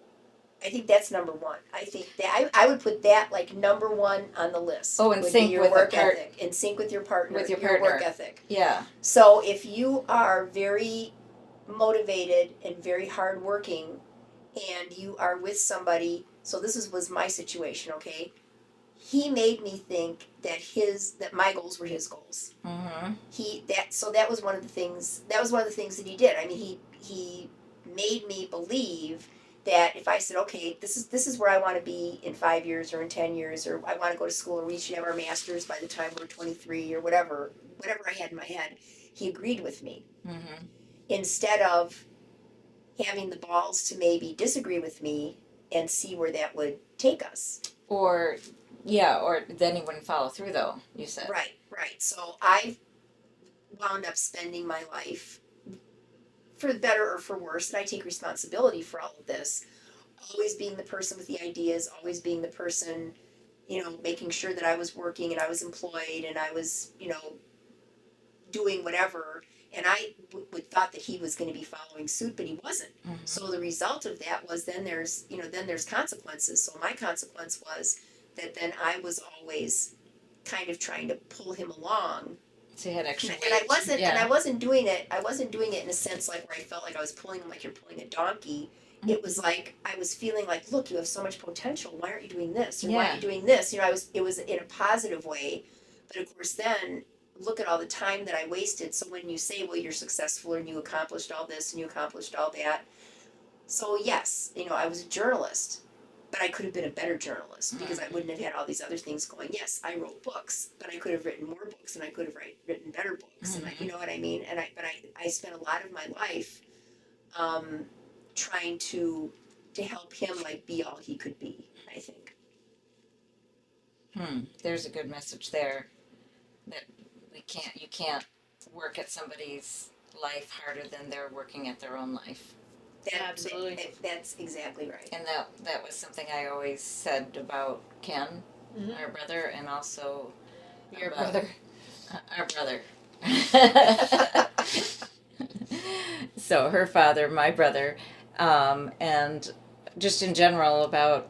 that's number one. I think that I would put that like number one on the list. Oh, in would sync be your with work ethic. In sync with your partner. With your work partner. ethic. Yeah. So if you are very motivated and very hardworking, and you are with somebody, so was my situation, okay? He made me think that my goals were his goals. Mm-hmm. That was one of the things that he did. I mean, he made me believe that if I said, okay, this is where I want to be in 5 years or in 10 years, or I want to go to school, or we should have our masters by the time we're 23 or whatever I had in my head, he agreed with me. Mm-hmm. Instead of having the balls to maybe disagree with me and see where that would take us. Or then he wouldn't follow through though, you said. Right. So I wound up spending my life, for better or for worse, and I take responsibility for all of this, always being the person with the ideas, always being the person, making sure that I was working and I was employed and I was, doing whatever. And I would thought that he was going to be following suit, but he wasn't. Mm-hmm. So the result of that was then there's consequences. So my consequence was that then I was always kind of trying to pull him along. So you had extra weight. And I wasn't Yeah. and I wasn't doing it in a sense like where I felt like I was pulling him like you're pulling a donkey. Mm-hmm. It was like I was feeling like, look, you have so much potential. Why aren't you doing this? Or why Yeah. aren't you doing this? It was in a positive way. But of course then look at all the time that I wasted. So when you say, well, you're successful and you accomplished all this and you accomplished all that. So yes, I was a journalist, but I could have been a better journalist because I wouldn't have had all these other things going. Yes, I wrote books, but I could have written more books and I could have written better books. Mm-hmm. And you know what I mean? And I spent a lot of my life trying to help him like be all he could be, I think. There's a good message there. That you can't work at somebody's life harder than they're working at their own life. Absolutely. That's exactly right. And that was something I always said about Ken, Mm-hmm. our brother, and also Your about brother. Our brother. So her father, my brother, and just in general about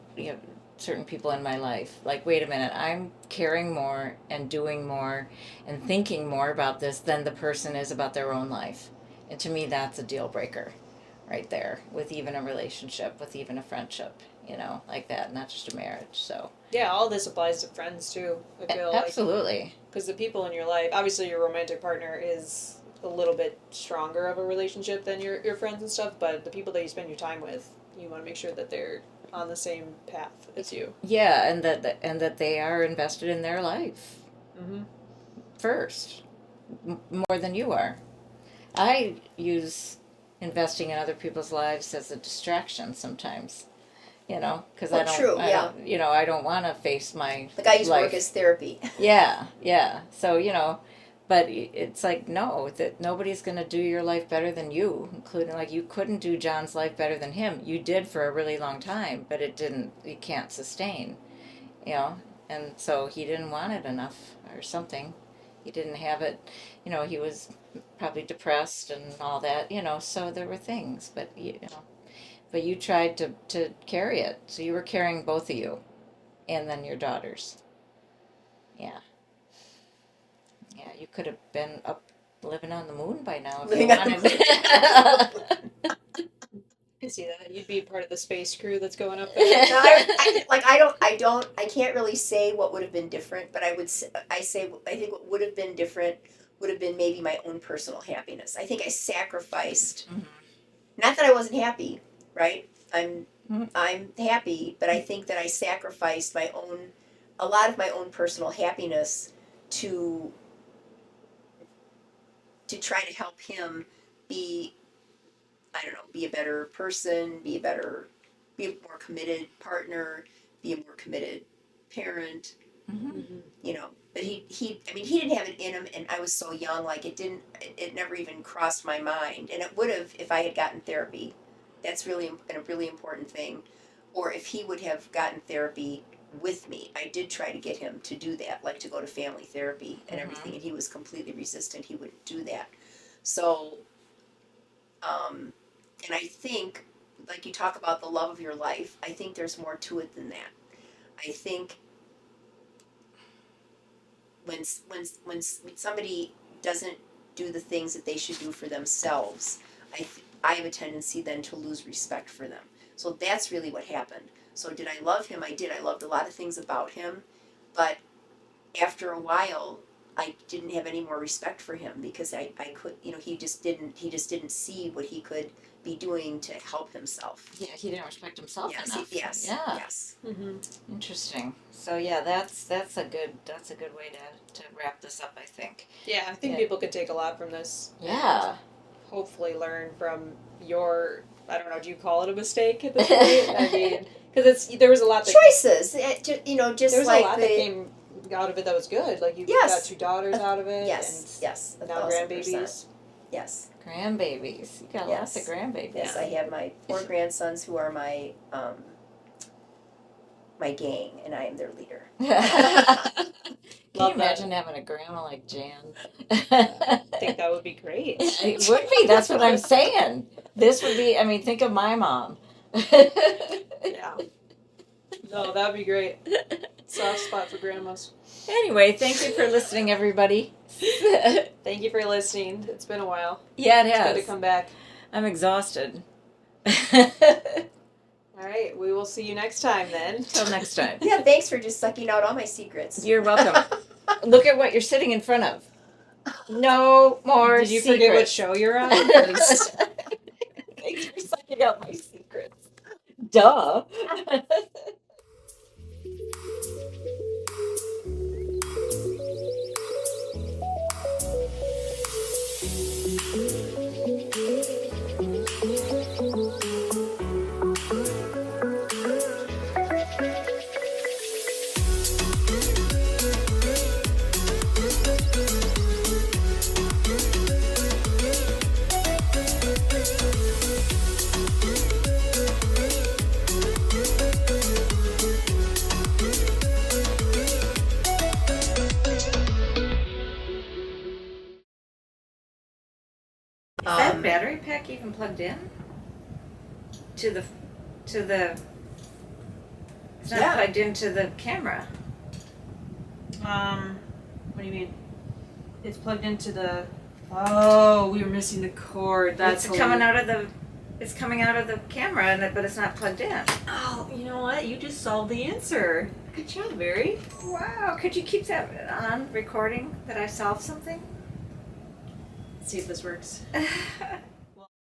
certain people in my life. Like, wait a minute, I'm caring more and doing more and thinking more about this than the person is about their own life. And to me, that's a deal breaker right there with even a relationship, with even a friendship, like that, not just a marriage. So Yeah, all this applies to friends too. I feel like absolutely. because the people in your life, obviously, your romantic partner is a little bit stronger of a relationship than your friends and stuff. But the people that you spend your time with, you want to make sure that they're on the same path as you. Yeah, and that they are invested in their life Mm-hmm. first, more than you are. I use investing in other people's lives as a distraction sometimes, because Well, true, yeah. I don't want to face my Like I use life. work as therapy. Yeah. So but it's like no, that nobody's going to do your life better than you, including like you couldn't do John's life better than him. You did for a really long time, but you can't sustain, and so he didn't want it enough or something. He didn't have it, he was probably depressed and all that, so there were things, but but you tried to carry it. So you were carrying both of you, and then your daughters. Yeah. Yeah, you could have been up living on the moon by now if you Living on wanted. I see that. You'd be part of the space crew that's going up No, there. I can't really say what would have been different, but I think what would have been different would have been maybe my own personal happiness. I think I sacrificed, Mhm. not that I wasn't happy, right? Mhm. I'm happy, but I think that I sacrificed a lot of my own personal happiness to try to help him be, I don't know, be a better person, be a more committed partner, be a more committed parent, Mhm. you know. But I mean, he didn't have it in him, and I was so young, like it never even crossed my mind, and it would have if I had gotten therapy. That's really a really important thing, or if he would have gotten therapy with me. I did try to get him to do that, like to go to family therapy and everything, and he was completely resistant. He wouldn't do that. So, and I think, like you talk about the love of your life, I think there's more to it than that. I think when somebody doesn't do the things that they should do for themselves, I have a tendency then to lose respect for them. So that's really what happened. So did I love him? I did. I loved a lot of things about him, but after a while, I didn't have any more respect for him because I could, he just didn't see what he could be doing to help himself. Yeah, he didn't respect himself Yes, enough. yes, Yeah. yes. Mm-hmm. Interesting. So yeah, that's a good way to wrap this up, I think. Yeah, I think Yeah. people could take a lot from this. Yeah. And hopefully learn from your, I don't know, do you call it a mistake at this point? I mean, because there was a lot that Choices, just there was like a lot that came out of it that was good. Like you got Yes. 2 daughters out of it. Yes, yes, And now 1,000%. grandbabies. Yes, Grandbabies. You got lots of Yes. grandbabies. yes, I have my 4 grandsons who are my my gang, and I am their leader. Can you Love that. imagine having a grandma like Jan? I think that would be great. It would be. That's what I'm saying. This would be. I mean, think of my mom. Yeah. No, that would be great. Soft spot for grandmas. Anyway, thank you for listening, everybody. Thank you for listening. It's been a while. Yeah, it It's has. good to come back. I'm exhausted. All right, we will see you next time then. Till next time. Yeah, thanks for just sucking out all my secrets. You're welcome. Look at what you're sitting in front of. No more Did you forget what secrets. show you're on? Thanks for sucking out my secrets. Duh. Is that battery pack even plugged in? To the it's not Yeah. plugged into the camera. What do you mean? It's plugged into the. Oh, we were missing the cord. That's It's coming out of the camera, but it's not plugged in. Oh, you know what? You just solved the answer. Good job, Barry. Wow, could you keep that on recording that I solved something? Let's see if this works.